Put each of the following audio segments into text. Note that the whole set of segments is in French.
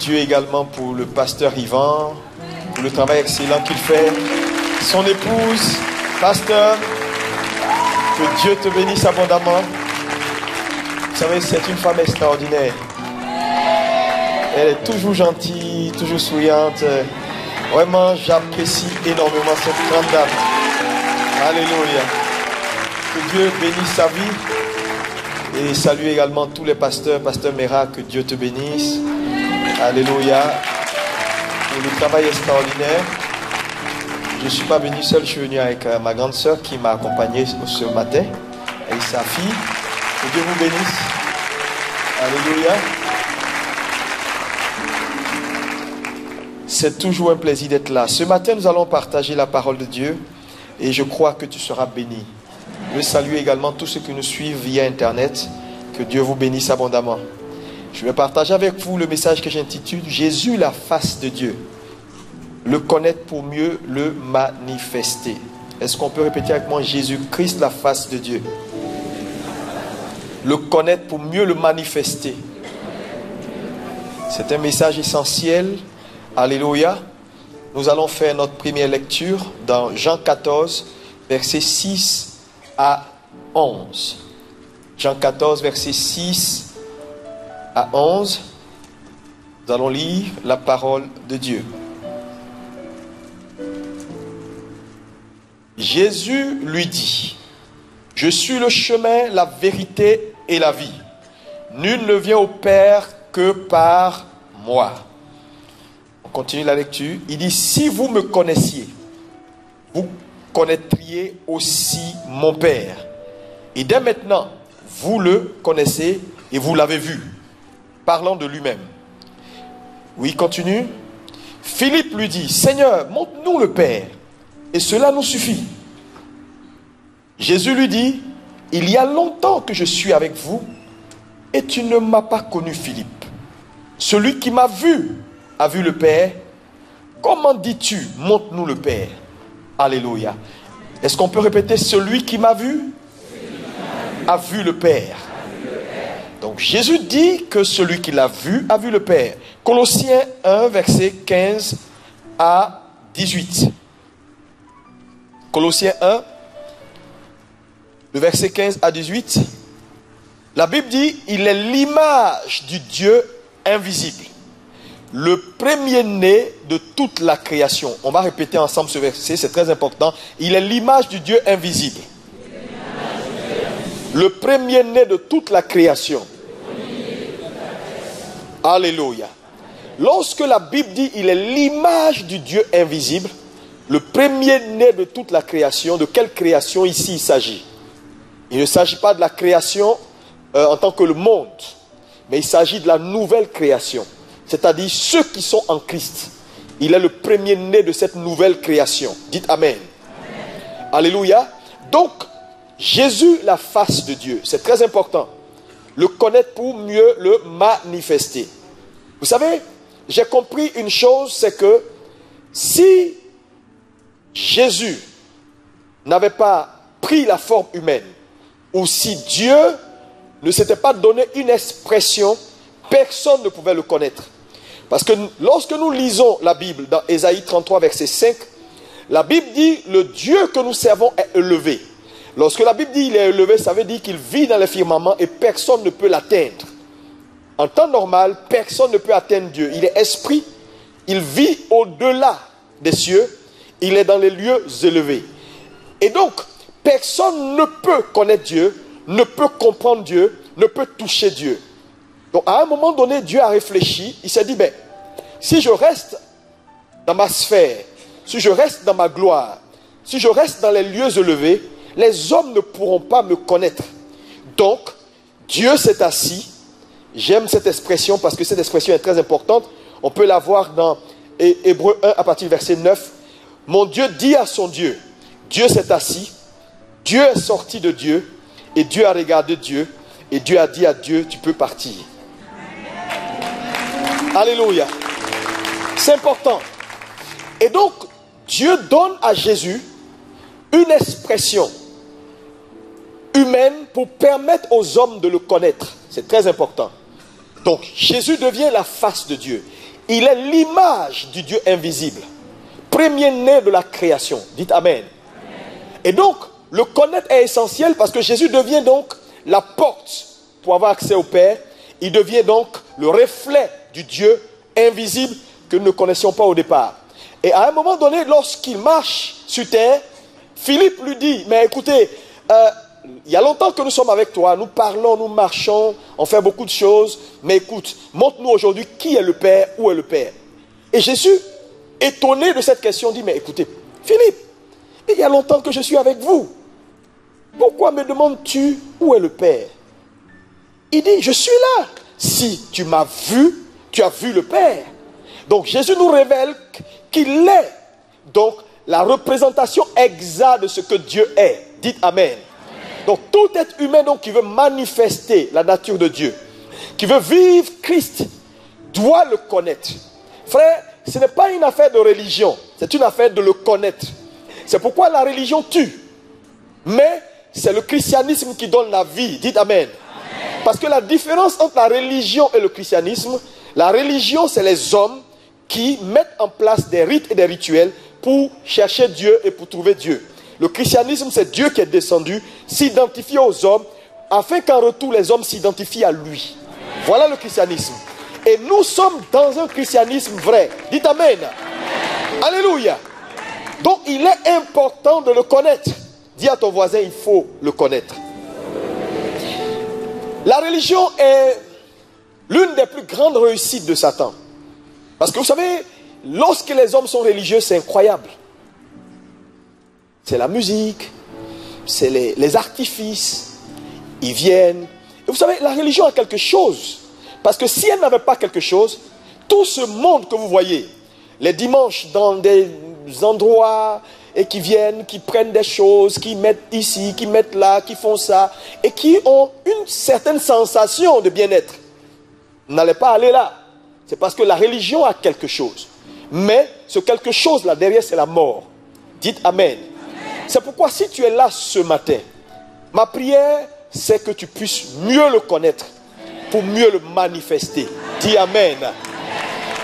Dieu également pour le pasteur Yvan, pour le travail excellent qu'il fait. Son épouse, pasteur, que Dieu te bénisse abondamment. Vous savez, c'est une femme extraordinaire. Elle est toujours gentille, toujours souriante. Vraiment, j'apprécie énormément cette grande dame. Alléluia. Que Dieu bénisse sa vie. Et salue également tous les pasteurs. Pasteur Mera, que Dieu te bénisse. Alléluia. Pour le travail extraordinaire. Je ne suis pas venu seul, je suis venu avec ma grande sœur qui m'a accompagné ce matin. Et sa fille. Que Dieu vous bénisse. Alléluia. C'est toujours un plaisir d'être là. Ce matin, nous allons partager la parole de Dieu. Et je crois que tu seras béni. Je veux saluer également tous ceux qui nous suivent via Internet. Que Dieu vous bénisse abondamment. Je vais partager avec vous le message que j'intitule « Jésus, la face de Dieu ». Le connaître pour mieux le manifester. Est-ce qu'on peut répéter avec moi « Jésus-Christ, la face de Dieu ». Le connaître pour mieux le manifester. C'est un message essentiel. Alléluia. Nous allons faire notre première lecture dans Jean 14, versets 6 à 11. Jean 14, versets 6 à 11. Nous allons lire la parole de Dieu. Jésus lui dit, « Je suis le chemin, la vérité et la vie. Nul ne vient au Père que par moi. » On continue la lecture. Il dit, « Si vous me connaissiez, vous connaîtriez aussi mon Père. Et dès maintenant, vous le connaissez et vous l'avez vu. » Parlant de lui-même. Oui, continue. Philippe lui dit, « Seigneur, montre-nous le Père, et cela nous suffit. » Jésus lui dit, « Il y a longtemps que je suis avec vous, et tu ne m'as pas connu, Philippe. Celui qui m'a vu a vu le Père. Comment dis-tu, montre-nous le Père? » Alléluia. Est-ce qu'on peut répéter, celui qui m'a vu a vu le Père? Donc Jésus dit que celui qui l'a vu a vu le Père. Colossiens 1, verset 15 à 18. Colossiens 1, le verset 15 à 18. La Bible dit, il est l'image du Dieu invisible, le premier-né de toute la création. On va répéter ensemble ce verset, c'est très important. Il est l'image du Dieu invisible, le premier-né de toute la création. Alléluia. Lorsque la Bible dit il est l'image du Dieu invisible, le premier-né de toute la création, de quelle création ici il s'agit? Il ne s'agit pas de la création en tant que le monde, mais il s'agit de la nouvelle création, c'est-à-dire ceux qui sont en Christ. Il est le premier-né de cette nouvelle création. Dites Amen. Amen. Alléluia. Donc, Jésus, la face de Dieu, c'est très important. Le connaître pour mieux le manifester. Vous savez, j'ai compris une chose, c'est que si Jésus n'avait pas pris la forme humaine, ou si Dieu ne s'était pas donné une expression, personne ne pouvait le connaître. Parce que lorsque nous lisons la Bible dans Ésaïe 33, verset 5, la Bible dit le Dieu que nous servons est élevé. Lorsque la Bible dit il est élevé, ça veut dire qu'il vit dans les firmaments et personne ne peut l'atteindre. En temps normal, personne ne peut atteindre Dieu. Il est esprit, il vit au-delà des cieux, il est dans les lieux élevés. Et donc, personne ne peut connaître Dieu, ne peut comprendre Dieu, ne peut toucher Dieu. Donc, à un moment donné, Dieu a réfléchi, il s'est dit, ben, si je reste dans ma sphère, si je reste dans ma gloire, si je reste dans les lieux élevés, les hommes ne pourront pas me connaître. Donc, Dieu s'est assis. J'aime cette expression parce que cette expression est très importante. On peut la voir dans Hébreux 1 à partir du verset 9. Mon Dieu dit à son Dieu. Dieu s'est assis. Dieu est sorti de Dieu. Et Dieu a regardé Dieu. Et Dieu a dit à Dieu, tu peux partir. Alléluia. C'est important. Et donc, Dieu donne à Jésus une expression humaine pour permettre aux hommes de le connaître. C'est très important. Donc, Jésus devient la face de Dieu. il est l'image du Dieu invisible. Premier-né de la création. Dites Amen. Et donc, le connaître est essentiel parce que Jésus devient donc la porte pour avoir accès au Père. Il devient donc le reflet du Dieu invisible que nous ne connaissions pas au départ. Et à un moment donné, lorsqu'il marche sur terre, Philippe lui dit, mais écoutez, il y a longtemps que nous sommes avec toi, nous parlons, nous marchons, on fait beaucoup de choses, mais écoute, montre-nous aujourd'hui qui est le Père, où est le Père. Et Jésus, étonné de cette question, dit, mais écoutez, Philippe, il y a longtemps que je suis avec vous. Pourquoi me demandes-tu où est le Père? Il dit, je suis là. Si tu m'as vu, tu as vu le Père. Donc Jésus nous révèle qu'il est donc la représentation exacte de ce que Dieu est. Dites Amen. Donc tout être humain donc, qui veut manifester la nature de Dieu, qui veut vivre Christ, doit le connaître. Frère, ce n'est pas une affaire de religion, c'est une affaire de le connaître. C'est pourquoi la religion tue. Mais c'est le christianisme qui donne la vie. Dites Amen. Parce que la différence entre la religion et le christianisme, la religion, c'est les hommes qui mettent en place des rites et des rituels pour chercher Dieu et pour trouver Dieu. Le christianisme, c'est Dieu qui est descendu, s'identifier aux hommes, afin qu'en retour, les hommes s'identifient à lui. Voilà le christianisme. Et nous sommes dans un christianisme vrai. Dites Amen. Alléluia. Donc, il est important de le connaître. Dis à ton voisin, il faut le connaître. La religion est l'une des plus grandes réussites de Satan. Parce que vous savez, lorsque les hommes sont religieux, c'est incroyable. C'est la musique, c'est les artifices, ils viennent. Et vous savez, la religion a quelque chose. Parce que si elle n'avait pas quelque chose, tout ce monde que vous voyez, les dimanches dans des endroits, et qui viennent, qui prennent des choses, qui mettent ici, qui mettent là, qui font ça, et qui ont une certaine sensation de bien-être, n'allez pas aller là. C'est parce que la religion a quelque chose. Mais ce quelque chose là derrière, c'est la mort. Dites Amen. C'est pourquoi si tu es là ce matin, ma prière, c'est que tu puisses mieux le connaître pour mieux le manifester. Dis Amen.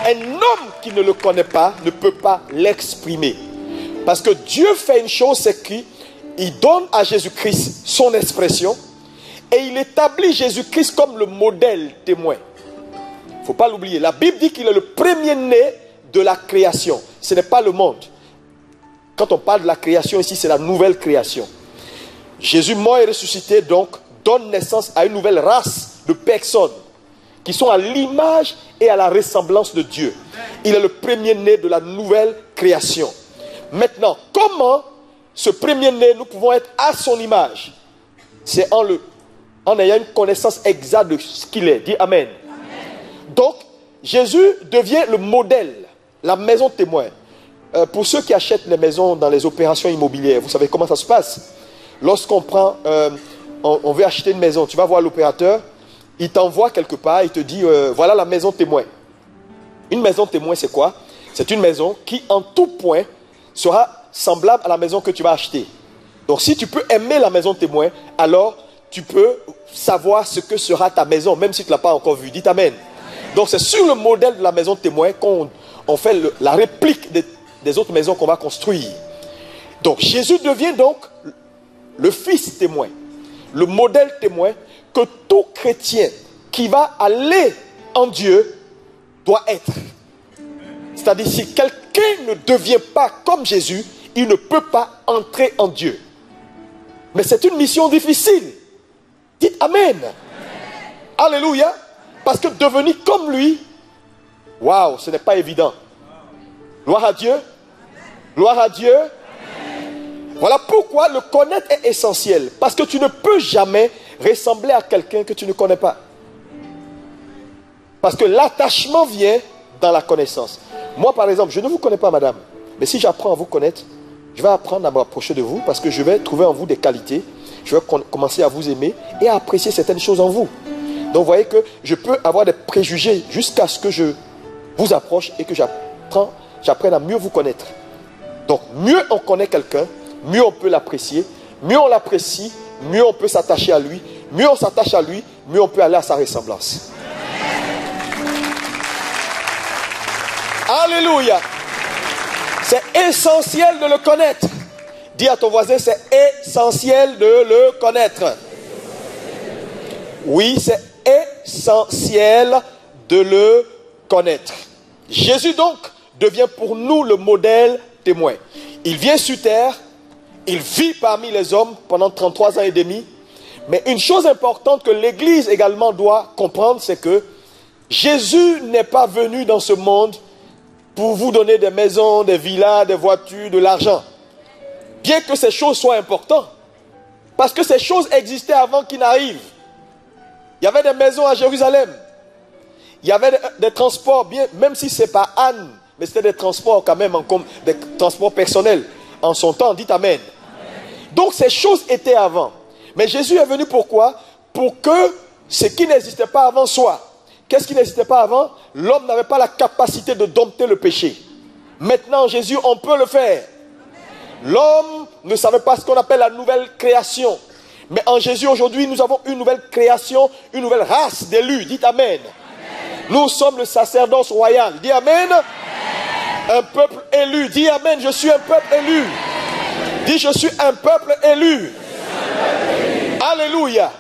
Un homme qui ne le connaît pas ne peut pas l'exprimer. Parce que Dieu fait une chose, c'est qu'il donne à Jésus-Christ son expression et il établit Jésus-Christ comme le modèle témoin. Il ne faut pas l'oublier. La Bible dit qu'il est le premier-né de la création. Ce n'est pas le monde. Quand on parle de la création ici, c'est la nouvelle création. Jésus mort et ressuscité donc donne naissance à une nouvelle race de personnes qui sont à l'image et à la ressemblance de Dieu. Il est le premier-né de la nouvelle création. Maintenant, comment ce premier-né, nous pouvons être à son image? C'est en ayant une connaissance exacte de ce qu'il est. Dis Amen. Donc, Jésus devient le modèle, la maison témoin. Pour ceux qui achètent les maisons dans les opérations immobilières, vous savez comment ça se passe? Lorsqu'on prend, on veut acheter une maison, tu vas voir l'opérateur, il t'envoie quelque part, il te dit, voilà la maison témoin. Une maison témoin, c'est quoi? C'est une maison qui, en tout point, sera semblable à la maison que tu vas acheter. Donc si tu peux aimer la maison témoin, alors tu peux savoir ce que sera ta maison, même si tu ne l'as pas encore vue. Dites Amen. Donc c'est sur le modèle de la maison témoin qu'on fait la réplique des autres maisons qu'on va construire. Donc Jésus devient donc le fils témoin, le modèle témoin que tout chrétien qui va aller en Dieu doit être. C'est-à-dire, si quelqu'un ne devient pas comme Jésus, il ne peut pas entrer en Dieu. Mais c'est une mission difficile. Dites Amen. Alléluia. Parce que devenir comme lui, waouh, ce n'est pas évident. Gloire à Dieu. Gloire à Dieu. Voilà pourquoi le connaître est essentiel. Parce que tu ne peux jamais ressembler à quelqu'un que tu ne connais pas. Parce que l'attachement vient dans la connaissance. Moi, par exemple, je ne vous connais pas, madame. Mais si j'apprends à vous connaître, je vais apprendre à m'approcher de vous parce que je vais trouver en vous des qualités. Je vais commencer à vous aimer et à apprécier certaines choses en vous. Donc, vous voyez que je peux avoir des préjugés jusqu'à ce que je vous approche et que j'apprenne à mieux vous connaître. Donc, mieux on connaît quelqu'un, mieux on peut l'apprécier. Mieux on l'apprécie, mieux on peut s'attacher à lui. Mieux on s'attache à lui, mieux on peut aller à sa ressemblance. Alléluia. C'est essentiel de le connaître. Dis à ton voisin, c'est essentiel de le connaître. Oui, c'est essentiel de le connaître. Jésus donc devient pour nous le modèle témoin. Il vient sur terre, il vit parmi les hommes pendant 33 ans et demi. Mais une chose importante que l'Église également doit comprendre, c'est que Jésus n'est pas venu dans ce monde pour vous donner des maisons, des villas, des voitures, de l'argent. Bien que ces choses soient importantes. Parce que ces choses existaient avant qu'il n'arrive. Il y avait des maisons à Jérusalem. Il y avait des transports, bien, même si ce n'est pas Anne, mais c'était des transports quand même, des transports personnels. En son temps, dites Amen. Donc ces choses étaient avant. Mais Jésus est venu pourquoi? Pour que ce qui n'existait pas avant soit. Qu'est-ce qui n'existait pas avant? L'homme n'avait pas la capacité de dompter le péché. Maintenant, Jésus, on peut le faire. L'homme ne savait pas ce qu'on appelle la nouvelle création. Mais en Jésus, aujourd'hui, nous avons une nouvelle création, une nouvelle race d'élus. Dites Amen. Nous sommes le sacerdoce royal. Dis Amen. Un peuple élu. Dis Amen. Je suis un peuple élu. Dis je suis un peuple élu. Alléluia.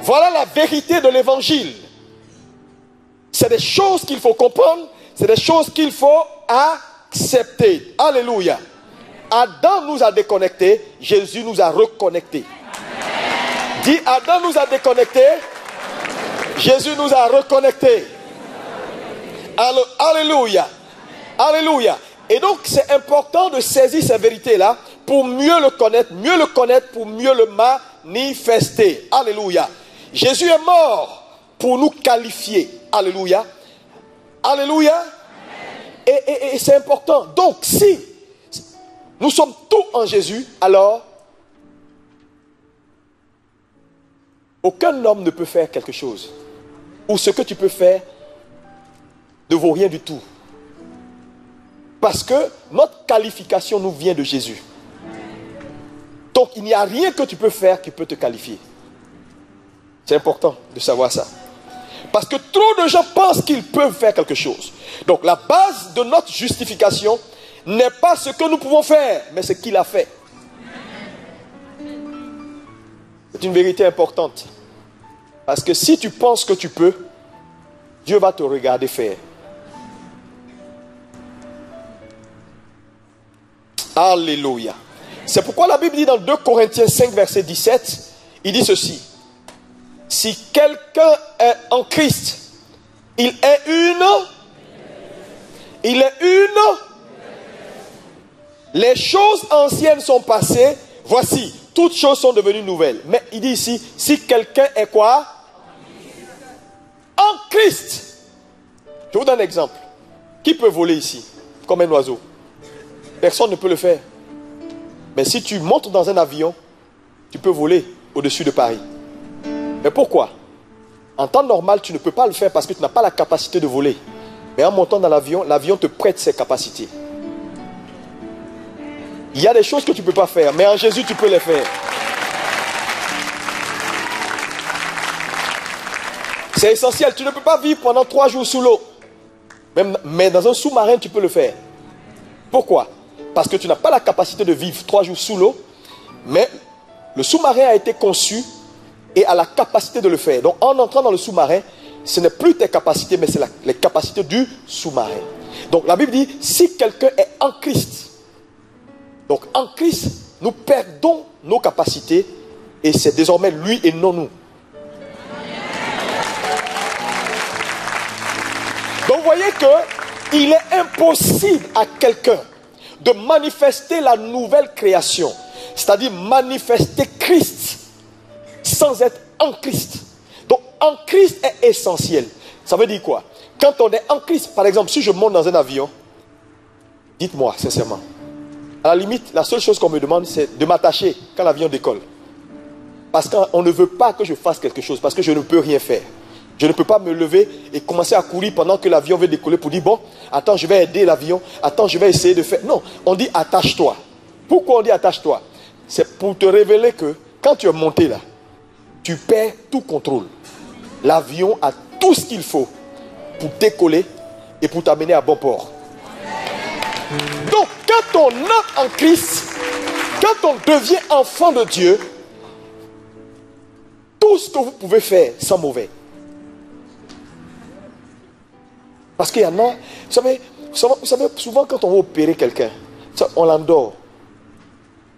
Voilà la vérité de l'évangile. C'est des choses qu'il faut comprendre. C'est des choses qu'il faut accepter. Alléluia. Adam nous a déconnectés. Jésus nous a reconnectés. Dis Adam nous a déconnectés. Jésus nous a reconnectés. Alléluia. Alléluia. Et donc c'est important de saisir ces vérités-là pour mieux le connaître pour mieux le manifester. Alléluia. Jésus est mort pour nous qualifier. Alléluia. Alléluia. Et c'est important. Donc si nous sommes tous en Jésus, alors aucun homme ne peut faire quelque chose. Ou ce que tu peux faire ne vaut rien du tout. Parce que notre qualification nous vient de Jésus. Donc il n'y a rien que tu peux faire qui peut te qualifier. C'est important de savoir ça. Parce que trop de gens pensent qu'ils peuvent faire quelque chose. Donc la base de notre justification n'est pas ce que nous pouvons faire, mais ce qu'il a fait. C'est une vérité importante. Parce que si tu penses que tu peux, Dieu va te regarder faire. Alléluia. C'est pourquoi la Bible dit dans 2 Corinthiens 5, verset 17, il dit ceci. Si quelqu'un est en Christ, il est une. Les choses anciennes sont passées, voici, toutes choses sont devenues nouvelles. Mais il dit ici, si quelqu'un est quoi? En Christ. Je vous donne un exemple. Qui peut voler ici, comme un oiseau? Personne ne peut le faire. Mais si tu montes dans un avion, tu peux voler au-dessus de Paris. Mais pourquoi? En temps normal, tu ne peux pas le faire parce que tu n'as pas la capacité de voler. Mais en montant dans l'avion, l'avion te prête ses capacités. Il y a des choses que tu ne peux pas faire, mais en Jésus, tu peux les faire. C'est essentiel. Tu ne peux pas vivre pendant 3 jours sous l'eau. Mais dans un sous-marin, tu peux le faire. Pourquoi? Parce que tu n'as pas la capacité de vivre 3 jours sous l'eau. Mais le sous-marin a été conçu et a la capacité de le faire. Donc en entrant dans le sous-marin, ce n'est plus tes capacités, mais c'est les capacités du sous-marin. Donc la Bible dit, si quelqu'un est en Christ, donc en Christ, nous perdons nos capacités et c'est désormais lui et non nous. Donc vous voyez qu'il est impossible à quelqu'un de manifester la nouvelle création, c'est-à-dire manifester Christ sans être en Christ. Donc en Christ est essentiel. Ça veut dire quoi? Quand on est en Christ, par exemple, si je monte dans un avion, dites-moi sincèrement, à la limite, la seule chose qu'on me demande, c'est de m'attacher quand l'avion décolle. Parce qu'on ne veut pas que je fasse quelque chose, parce que je ne peux rien faire. Je ne peux pas me lever et commencer à courir pendant que l'avion veut décoller pour dire, bon, attends, je vais aider l'avion, attends, je vais essayer de faire. Non, on dit attache-toi. Pourquoi on dit attache-toi? C'est pour te révéler que quand tu es monté là, tu perds tout contrôle. L'avion a tout ce qu'il faut pour décoller et pour t'amener à bon port. quand on entre en Christ, quand on devient enfant de Dieu, tout ce que vous pouvez faire sans mauvais. Parce qu'il y en a, vous savez, souvent quand on va opérer quelqu'un, on l'endort.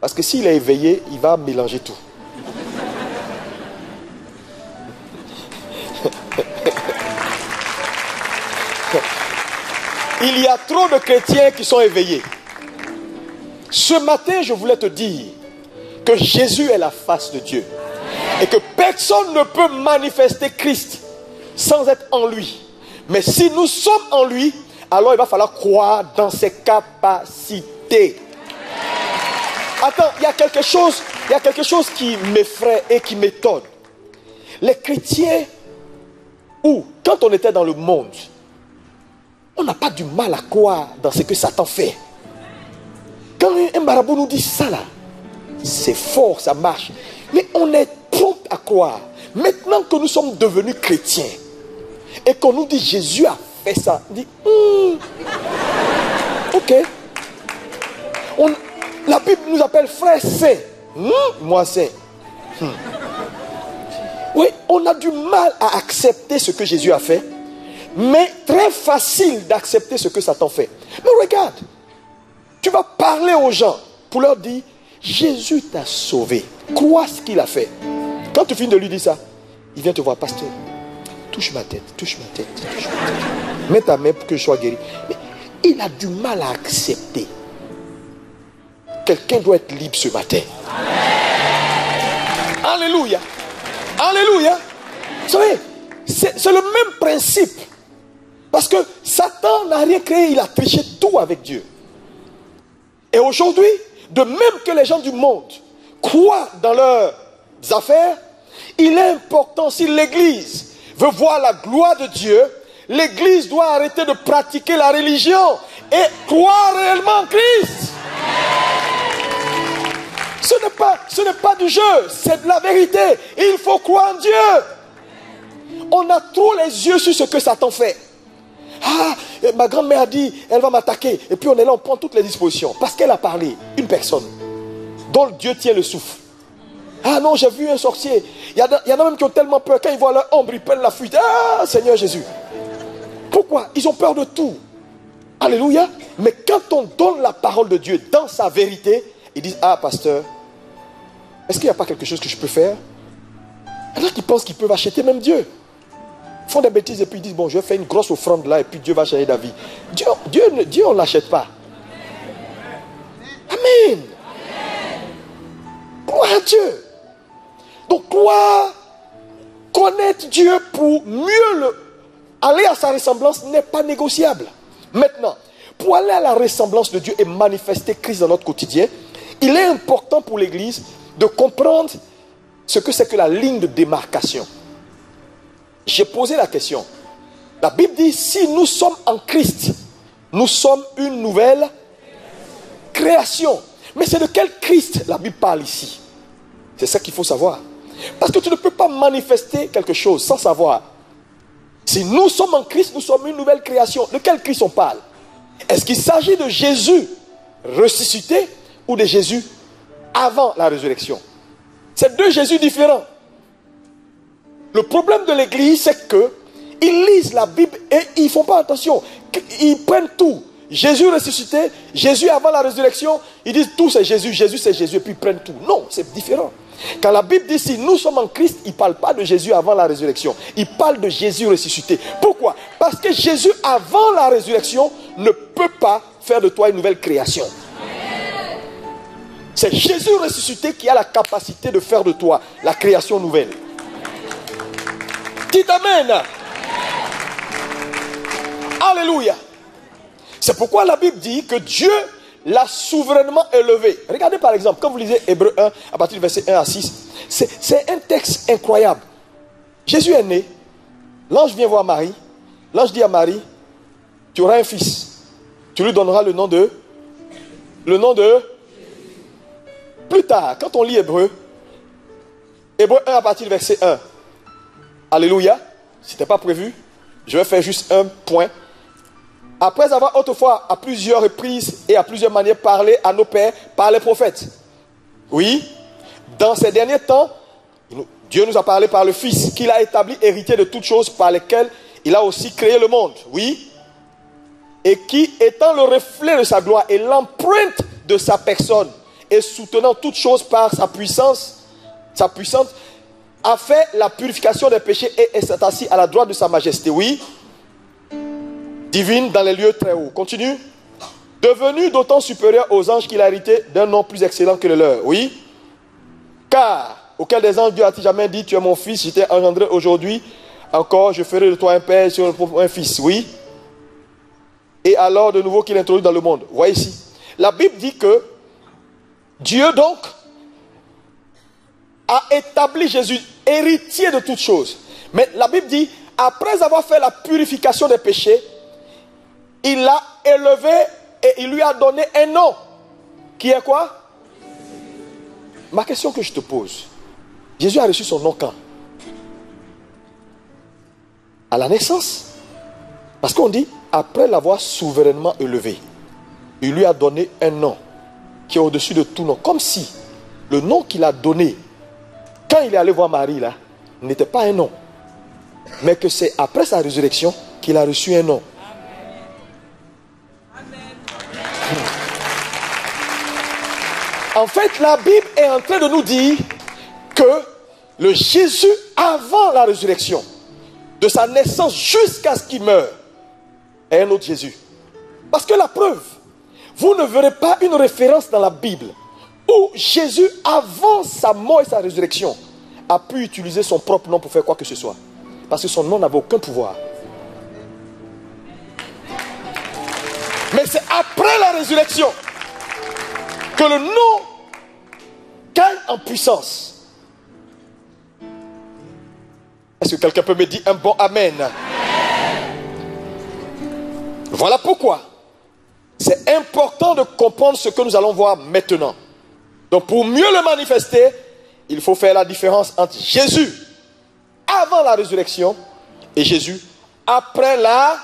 Parce que s'il est éveillé, il va mélanger tout. Il y a trop de chrétiens qui sont éveillés. Ce matin, je voulais te dire que Jésus est la face de Dieu. Et que personne ne peut manifester Christ sans être en lui. Mais si nous sommes en lui, alors il va falloir croire dans ses capacités. Attends, il y a quelque chose qui m'effraie et qui m'étonne. Les chrétiens, quand on était dans le monde, on n'a pas du mal à croire dans ce que Satan fait. Quand un marabout nous dit ça là, c'est fort, ça marche. Mais on est prompt à croire. Maintenant que nous sommes devenus chrétiens et qu'on nous dit Jésus a fait ça, on dit ok. La Bible nous appelle frères saints. Moi saint. Oui, on a du mal à accepter ce que Jésus a fait, mais très facile d'accepter ce que Satan fait. Mais regarde, tu vas parler aux gens pour leur dire Jésus t'a sauvé. Crois ce qu'il a fait. Quand tu finis de lui dire ça, il vient te voir, pasteur. Touche ma tête, touche ma tête, touche ma tête. Mets ta main pour que je sois guéri. Mais il a du mal à accepter. Quelqu'un doit être libre ce matin. Alléluia. Alléluia. Vous savez, c'est le même principe. Parce que Satan n'a rien créé, il a triché tout avec Dieu. Et aujourd'hui, de même que les gens du monde croient dans leurs affaires, il est important, si l'Église veut voir la gloire de Dieu, l'Église doit arrêter de pratiquer la religion et croire réellement en Christ. Ce n'est pas du jeu, c'est de la vérité. Il faut croire en Dieu. On a trop les yeux sur ce que Satan fait. Ah, ma grand-mère a dit, elle va m'attaquer. Et puis on est là, on prend toutes les dispositions. Parce qu'elle a parlé, une personne dont Dieu tient le souffle. Ah non, j'ai vu un sorcier. Il y en a même qui ont tellement peur. Quand ils voient leur ombre, ils prennent la fuite. Ah, Seigneur Jésus. Pourquoi? Ils ont peur de tout. Alléluia. Mais quand on donne la parole de Dieu dans sa vérité, ils disent, ah pasteur, est-ce qu'il n'y a pas quelque chose que je peux faire? Il y en a qui pensent qu'ils peuvent acheter même Dieu. Ils font des bêtises et puis ils disent, bon, je vais faire une grosse offrande là et puis Dieu va changer d'avis. Dieu on ne l'achète pas. Amen. Gloire à Dieu. Donc, connaître Dieu pour mieux aller à sa ressemblance n'est pas négociable. Maintenant, pour aller à la ressemblance de Dieu et manifester Christ dans notre quotidien, il est important pour l'Église de comprendre ce que c'est que la ligne de démarcation. J'ai posé la question. La Bible dit, si nous sommes en Christ, nous sommes une nouvelle création. Mais c'est de quel Christ la Bible parle ici? C'est ça qu'il faut savoir. Parce que tu ne peux pas manifester quelque chose sans savoir. Si nous sommes en Christ, nous sommes une nouvelle création. De quel Christ on parle? Est-ce qu'il s'agit de Jésus ressuscité ou de Jésus avant la résurrection? C'est deux Jésus différents. Le problème de l'Église, c'est qu'ils lisent la Bible et ils ne font pas attention. Ils prennent tout. Jésus ressuscité, Jésus avant la résurrection, ils disent tout c'est Jésus, Jésus c'est Jésus, et puis ils prennent tout. Non, c'est différent. Quand la Bible dit si nous sommes en Christ, il ne parle pas de Jésus avant la résurrection. Il parle de Jésus ressuscité. Pourquoi? Parce que Jésus avant la résurrection ne peut pas faire de toi une nouvelle création. C'est Jésus ressuscité qui a la capacité de faire de toi la création nouvelle. Dites Amen. Alléluia. C'est pourquoi la Bible dit que Dieu l'a souverainement élevé. Regardez par exemple, quand vous lisez Hébreux 1, à partir du verset 1 à 6, c'est un texte incroyable. Jésus est né, l'ange vient voir Marie, l'ange dit à Marie, tu auras un fils, tu lui donneras le nom de... Plus tard, quand on lit Hébreux 1 à partir du verset 1, Alléluia, ce n'était pas prévu, je vais faire juste un point. après avoir autrefois à plusieurs reprises et à plusieurs manières parlé à nos pères par les prophètes. Oui, dans ces derniers temps, Dieu nous a parlé par le Fils, qu'il a établi héritier de toutes choses par lesquelles il a aussi créé le monde. Oui, et qui, étant le reflet de sa gloire et l'empreinte de sa personne, et soutenant toutes choses par sa puissance, a fait la purification des péchés et s'est assis à la droite de sa majesté. Oui, divine dans les lieux très hauts. Continue. Devenu d'autant supérieur aux anges qu'il a hérité d'un nom plus excellent que le leur. Oui. Car, auquel des anges Dieu a-t-il jamais dit, tu es mon fils, je t'ai engendré aujourd'hui, encore je ferai de toi un père sur un fils. Oui. Et alors de nouveau qu'il introduit dans le monde. Voyez ici. La Bible dit que Dieu donc a établi Jésus héritier de toutes choses. Mais la Bible dit, après avoir fait la purification des péchés, il l'a élevé et il lui a donné un nom. Qui est quoi? Ma question que je te pose. Jésus a reçu son nom quand? À la naissance. Parce qu'on dit, après l'avoir souverainement élevé, il lui a donné un nom qui est au-dessus de tout nom. Comme si le nom qu'il a donné, quand il est allé voir Marie là, n'était pas un nom. Mais que c'est après sa résurrection qu'il a reçu un nom. En fait, la Bible est en train de nous dire que le Jésus avant la résurrection, de sa naissance jusqu'à ce qu'il meure, est un autre Jésus. Parce que la preuve, vous ne verrez pas une référence dans la Bible où Jésus, avant sa mort et sa résurrection, a pu utiliser son propre nom pour faire quoi que ce soit. Parce que son nom n'avait aucun pouvoir. Mais c'est après la résurrection que le nom gagne en puissance. Est-ce que quelqu'un peut me dire un bon amen? Voilà pourquoi c'est important de comprendre ce que nous allons voir maintenant. Donc pour mieux le manifester, il faut faire la différence entre Jésus avant la résurrection et Jésus après la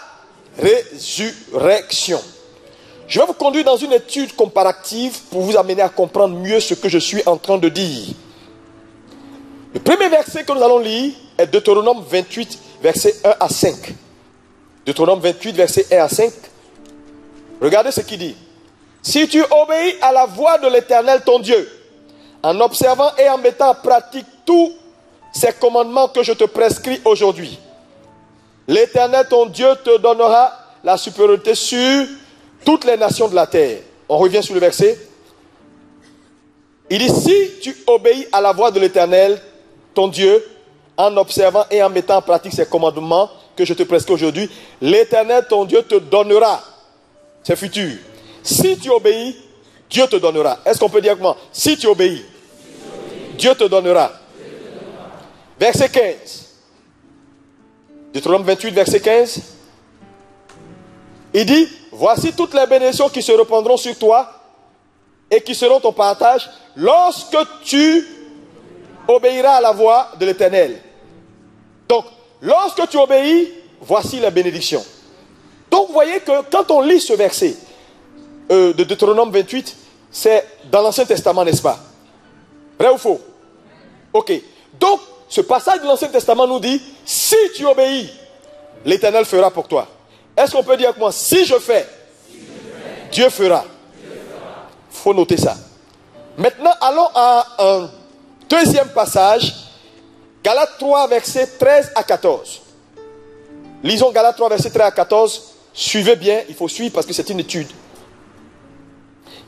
résurrection. Je vais vous conduire dans une étude comparative pour vous amener à comprendre mieux ce que je suis en train de dire. Le premier verset que nous allons lire est Deutéronome 28, versets 1 à 5. Deutéronome 28, versets 1 à 5. Regardez ce qu'il dit. Si tu obéis à la voix de l'Éternel ton Dieu, en observant et en mettant en pratique tous ces commandements que je te prescris aujourd'hui, l'Éternel ton Dieu te donnera la supériorité sur toutes les nations de la terre. On revient sur le verset. Il dit, si tu obéis à la voix de l'Éternel, ton Dieu, en observant et en mettant en pratique ces commandements que je te prescris aujourd'hui, l'Éternel, ton Dieu, te donnera. C'est futur. Si tu obéis, Dieu te donnera. Est-ce qu'on peut dire comment? Si tu obéis, Dieu te donnera. Verset 15. Deutéronome 28, verset 15. Il dit, voici toutes les bénédictions qui se répandront sur toi et qui seront ton partage lorsque tu obéiras à la voix de l'Éternel. Donc, lorsque tu obéis, voici les bénédictions. Donc, vous voyez que quand on lit ce verset de Deutéronome 28, c'est dans l'Ancien Testament, n'est-ce pas? Vrai ou faux? Ok. Donc, ce passage de l'Ancien Testament nous dit, si tu obéis, l'Éternel fera pour toi. Est-ce qu'on peut dire avec moi, si je fais, Dieu fera. Il faut noter ça. Maintenant, allons à un deuxième passage, Galates 3, versets 13 à 14. Lisons Galates 3, versets 13 à 14. Suivez bien, il faut suivre parce que c'est une étude.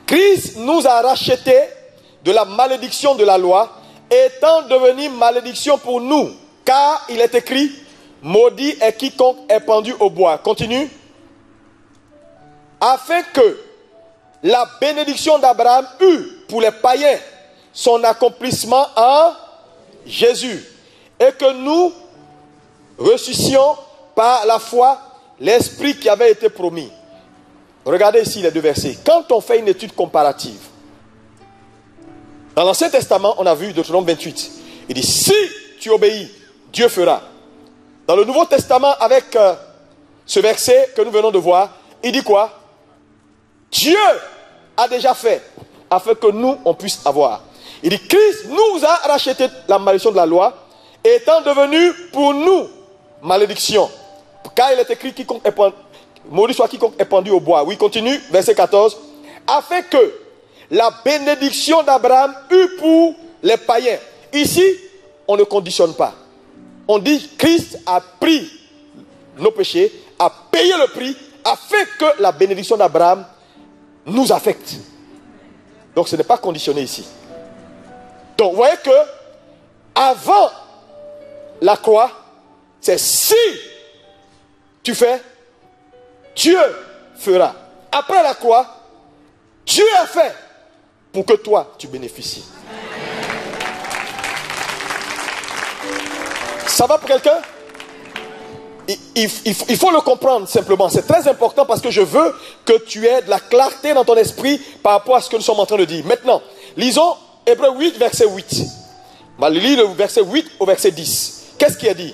Christ nous a rachetés de la malédiction de la loi, étant devenu malédiction pour nous, car il est écrit, maudit est quiconque est pendu au bois. Continue. Afin que la bénédiction d'Abraham eût pour les païens son accomplissement en Jésus, et que nous ressuscions par la foi l'esprit qui avait été promis. Regardez ici les deux versets. Quand on fait une étude comparative, dans l'Ancien Testament, on a vu Deutéronome 28. Il dit, si tu obéis, Dieu fera. Dans le Nouveau Testament, avec ce verset que nous venons de voir, il dit quoi? Dieu a déjà fait, afin que nous, on puisse avoir. Il dit, Christ nous a racheté la malédiction de la loi, étant devenu pour nous malédiction. Car il est écrit, maudit soit quiconque est pendu au bois. Oui, continue, verset 14. Afin que la bénédiction d'Abraham eût pour les païens. Ici, on ne conditionne pas. On dit, Christ a pris nos péchés, a payé le prix, afin que la bénédiction d'Abraham nous affecte. Donc ce n'est pas conditionné ici. Donc vous voyez que avant la croix, c'est si tu fais, Dieu fera. Après la croix, Dieu a fait pour que toi tu bénéficies. Ça va pour quelqu'un? Il faut le comprendre simplement. C'est très important parce que je veux que tu aies de la clarté dans ton esprit par rapport à ce que nous sommes en train de dire. Maintenant, lisons Hébreux 8, verset 8. On va lire le verset 8 au verset 10. Qu'est-ce qu'il a dit?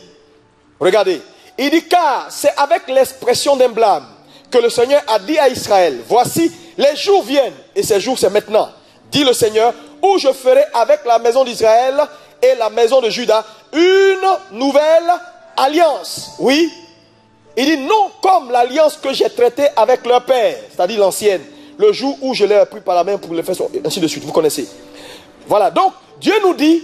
Regardez. Il dit, car c'est avec l'expression d'un blâme que le Seigneur a dit à Israël, voici, les jours viennent, et ces jours c'est maintenant, dit le Seigneur, où je ferai avec la maison d'Israël et la maison de Juda une nouvelle alliance. Oui. Il dit non comme l'alliance que j'ai traitée avec leur père, c'est-à-dire l'ancienne, le jour où je l'ai pris par la main pour le faire, ainsi de suite, vous connaissez. Voilà, donc Dieu nous dit,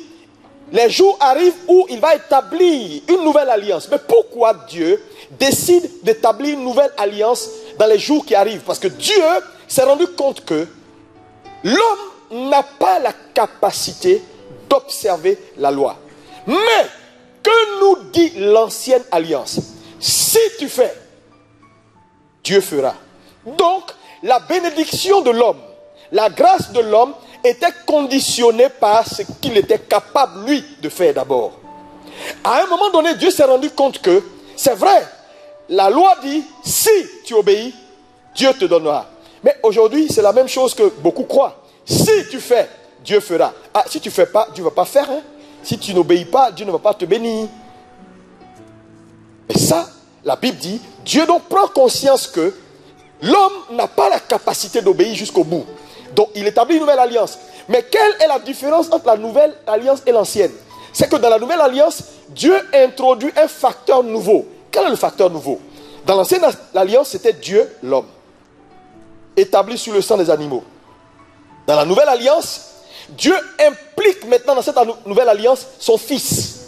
les jours arrivent où il va établir une nouvelle alliance. Mais pourquoi Dieu décide d'établir une nouvelle alliance dans les jours qui arrivent? Parce que Dieu s'est rendu compte que l'homme n'a pas la capacité d'observer la loi. Mais que nous dit l'ancienne alliance? Si tu fais, Dieu fera. Donc, la bénédiction de l'homme, la grâce de l'homme était conditionnée par ce qu'il était capable, lui, de faire d'abord. À un moment donné, Dieu s'est rendu compte que, c'est vrai, la loi dit, si tu obéis, Dieu te donnera. Mais aujourd'hui, c'est la même chose que beaucoup croient. Si tu fais, Dieu fera. Ah, si tu ne fais pas, Dieu ne va pas faire. Hein? Si tu n'obéis pas, Dieu ne va pas te bénir. Et ça, la Bible dit, Dieu donc prend conscience que l'homme n'a pas la capacité d'obéir jusqu'au bout. Donc il établit une nouvelle alliance. Mais quelle est la différence entre la nouvelle alliance et l'ancienne? C'est que dans la nouvelle alliance, Dieu introduit un facteur nouveau. Quel est le facteur nouveau? Dans l'ancienne alliance, c'était Dieu, l'homme, établi sur le sang des animaux. Dans la nouvelle alliance, Dieu implique maintenant dans cette nouvelle alliance son fils.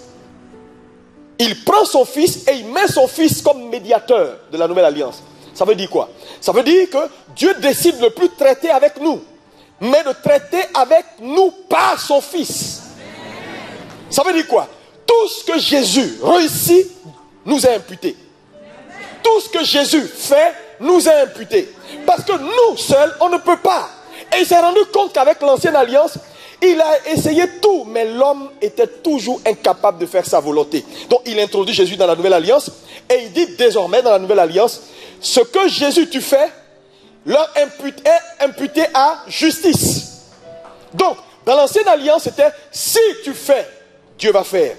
Il prend son fils et il met son fils comme médiateur de la nouvelle alliance. Ça veut dire quoi? Ça veut dire que Dieu décide de ne plus traiter avec nous, mais de traiter avec nous par son fils. Ça veut dire quoi? Tout ce que Jésus réussit nous est imputé. Tout ce que Jésus fait nous est imputé. Parce que nous seuls, on ne peut pas. Et il s'est rendu compte qu'avec l'ancienne alliance, il a essayé tout, mais l'homme était toujours incapable de faire sa volonté. Donc il introduit Jésus dans la nouvelle alliance et il dit désormais dans la nouvelle alliance, ce que Jésus tu fais, leur est imputé à justice. Donc dans l'ancienne alliance, c'était si tu fais, Dieu va faire.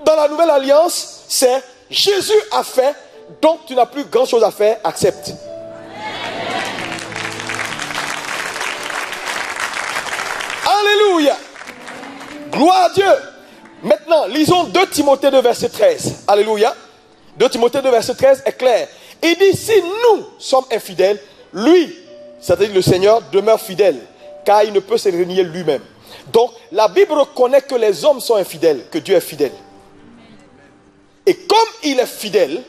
Dans la nouvelle alliance, c'est Jésus a fait, donc tu n'as plus grand chose à faire, accepte. Alléluia. Gloire à Dieu. Maintenant, lisons 2 Timothée 2, verset 13. Alléluia. 2 Timothée 2, verset 13 est clair. Il dit, si nous sommes infidèles, lui, c'est-à-dire le Seigneur, demeure fidèle, car il ne peut se renier lui-même. Donc, la Bible reconnaît que les hommes sont infidèles, que Dieu est fidèle. Et comme il est fidèle,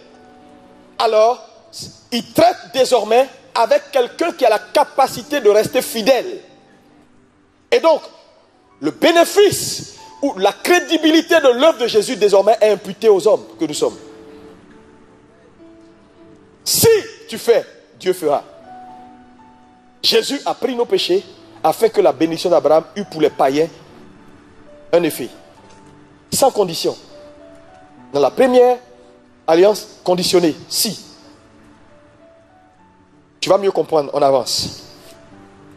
alors, il traite désormais avec quelqu'un qui a la capacité de rester fidèle. Et donc, le bénéfice ou la crédibilité de l'œuvre de Jésus désormais est imputée aux hommes que nous sommes. Si tu fais, Dieu fera. Jésus a pris nos péchés afin que la bénédiction d'Abraham eût pour les païens un effet. Sans condition. Dans la première alliance conditionnée, si. Tu vas mieux comprendre, on avance.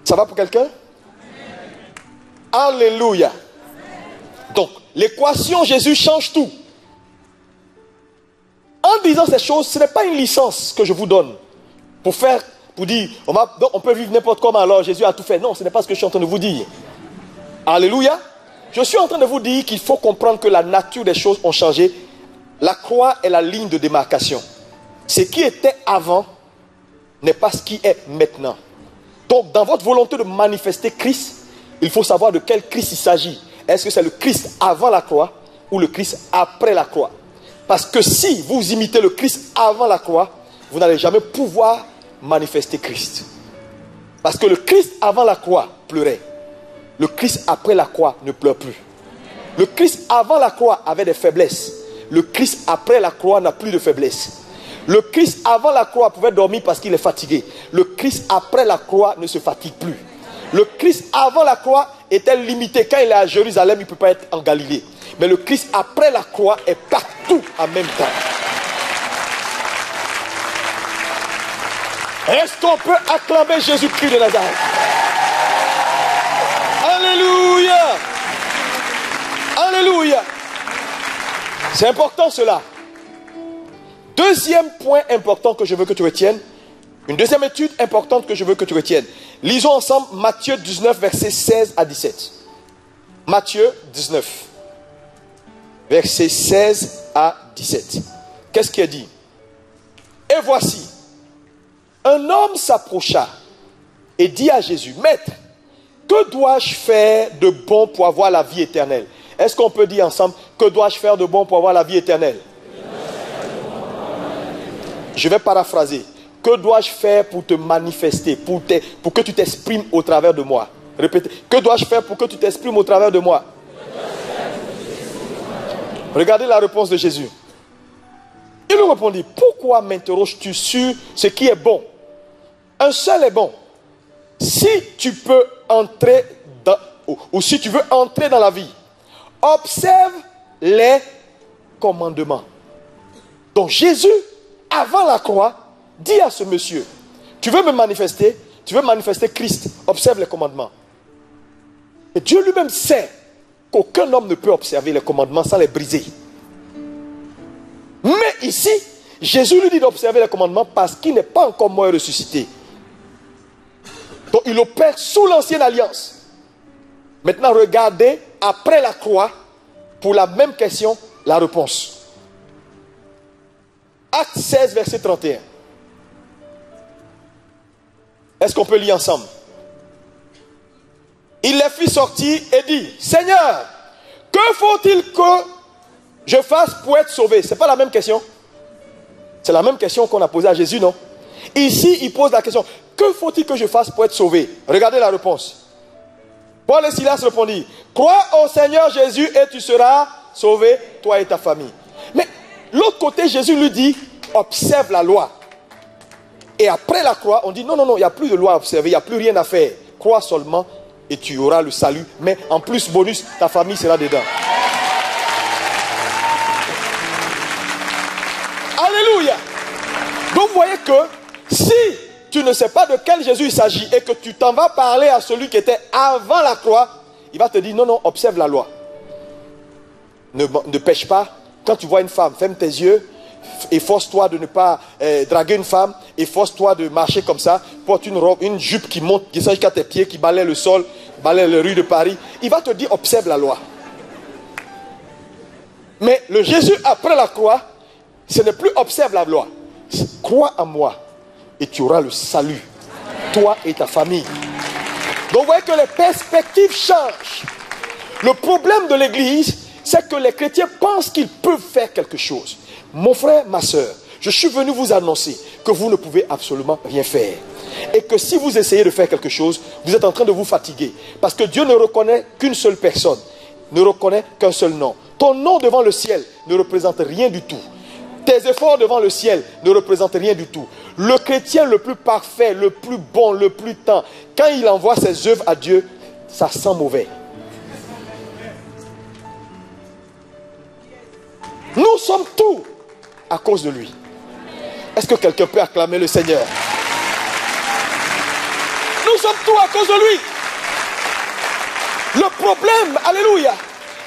Ça va pour quelqu'un? Alléluia. Donc, l'équation Jésus change tout. En disant ces choses, ce n'est pas une licence que je vous donne. pour dire, on peut vivre n'importe comment, alors Jésus a tout fait. Non, ce n'est pas ce que je suis en train de vous dire. Alléluia. Je suis en train de vous dire qu'il faut comprendre que la nature des choses ont changé. La croix est la ligne de démarcation. Ce qui était avant n'est pas ce qui est maintenant. Donc, dans votre volonté de manifester Christ, il faut savoir de quel Christ il s'agit. Est-ce que c'est le Christ avant la croix ou le Christ après la croix? Parce que si vous imitez le Christ avant la croix, vous n'allez jamais pouvoir manifester Christ. Parce que le Christ avant la croix pleurait. Le Christ après la croix ne pleure plus. Le Christ avant la croix avait des faiblesses. Le Christ après la croix n'a plus de faiblesse. Le Christ avant la croix pouvait dormir parce qu'il est fatigué. Le Christ après la croix ne se fatigue plus. Le Christ avant la croix était limité. Quand il est à Jérusalem, il ne peut pas être en Galilée. Mais le Christ après la croix est partout en même temps. Est-ce qu'on peut acclamer Jésus-Christ de Nazareth? Alléluia! Alléluia! C'est important cela. Deuxième point important que je veux que tu retiennes. Une deuxième étude importante que je veux que tu retiennes. Lisons ensemble Matthieu 19, versets 16 à 17. Matthieu 19, versets 16 à 17. Qu'est-ce qui est dit? Et voici, un homme s'approcha et dit à Jésus, Maître, que dois-je faire de bon pour avoir la vie éternelle? Est-ce qu'on peut dire ensemble, que dois-je faire de bon pour avoir la vie éternelle? Je vais paraphraser. Que dois-je faire pour te manifester, pour que tu t'exprimes au travers de moi? Répétez. Que dois-je faire pour que tu t'exprimes au travers de moi? Regardez la réponse de Jésus. Il lui répondit, pourquoi m'interroges-tu sur ce qui est bon? Un seul est bon. Si tu peux entrer ou si tu veux entrer dans la vie, observe les commandements. Donc Jésus, avant la croix, dit à ce monsieur, tu veux me manifester, tu veux manifester Christ, observe les commandements. Et Dieu lui-même sait qu'aucun homme ne peut observer les commandements sans les briser. Mais ici, Jésus lui dit d'observer les commandements parce qu'il n'est pas encore mort et ressuscité. Donc il opère sous l'ancienne alliance. Maintenant regardez, après la croix, pour la même question, la réponse. Acte 16, verset 31. Est-ce qu'on peut lire ensemble? Il les fit sortir et dit, Seigneur, que faut-il que je fasse pour être sauvé? Ce n'est pas la même question. C'est la même question qu'on a posée à Jésus, non? Ici, il pose la question, que faut-il que je fasse pour être sauvé? Regardez la réponse. Paul et Silas répondit, crois au Seigneur Jésus et tu seras sauvé, toi et ta famille. Mais l'autre côté, Jésus lui dit, observe la loi. Et après la croix, on dit, non, non, non, il n'y a plus de loi à observer, il n'y a plus rien à faire. Crois seulement et tu auras le salut. Mais en plus, bonus, ta famille sera dedans. Alléluia. Donc vous voyez que si tu ne sais pas de quel Jésus il s'agit et que tu t'en vas parler à celui qui était avant la croix, il va te dire, non, non, observe la loi. Ne pêche pas. Quand tu vois une femme, ferme tes yeux. Efforce-toi de ne pas draguer une femme. Efforce-toi de marcher comme ça. Porte une robe, une jupe qui monte, qui descend jusqu'à tes pieds, qui balaie le sol, balaie les rues de Paris. Il va te dire, observe la loi. Mais le Jésus après la croix, ce n'est plus observe la loi. Crois en moi et tu auras le salut. Toi et ta famille. Donc vous voyez que les perspectives changent. Le problème de l'église, c'est que les chrétiens pensent qu'ils peuvent faire quelque chose. Mon frère, ma soeur, je suis venu vous annoncer que vous ne pouvez absolument rien faire. Et que si vous essayez de faire quelque chose, vous êtes en train de vous fatiguer. Parce que Dieu ne reconnaît qu'une seule personne, ne reconnaît qu'un seul nom. Ton nom devant le ciel ne représente rien du tout. Tes efforts devant le ciel ne représentent rien du tout. Le chrétien le plus parfait, le plus bon, le plus tendre, quand il envoie ses œuvres à Dieu, ça sent mauvais. Nous sommes tout à cause de lui. Est-ce que quelqu'un peut acclamer le Seigneur? Nous sommes tout à cause de lui. Le problème, alléluia,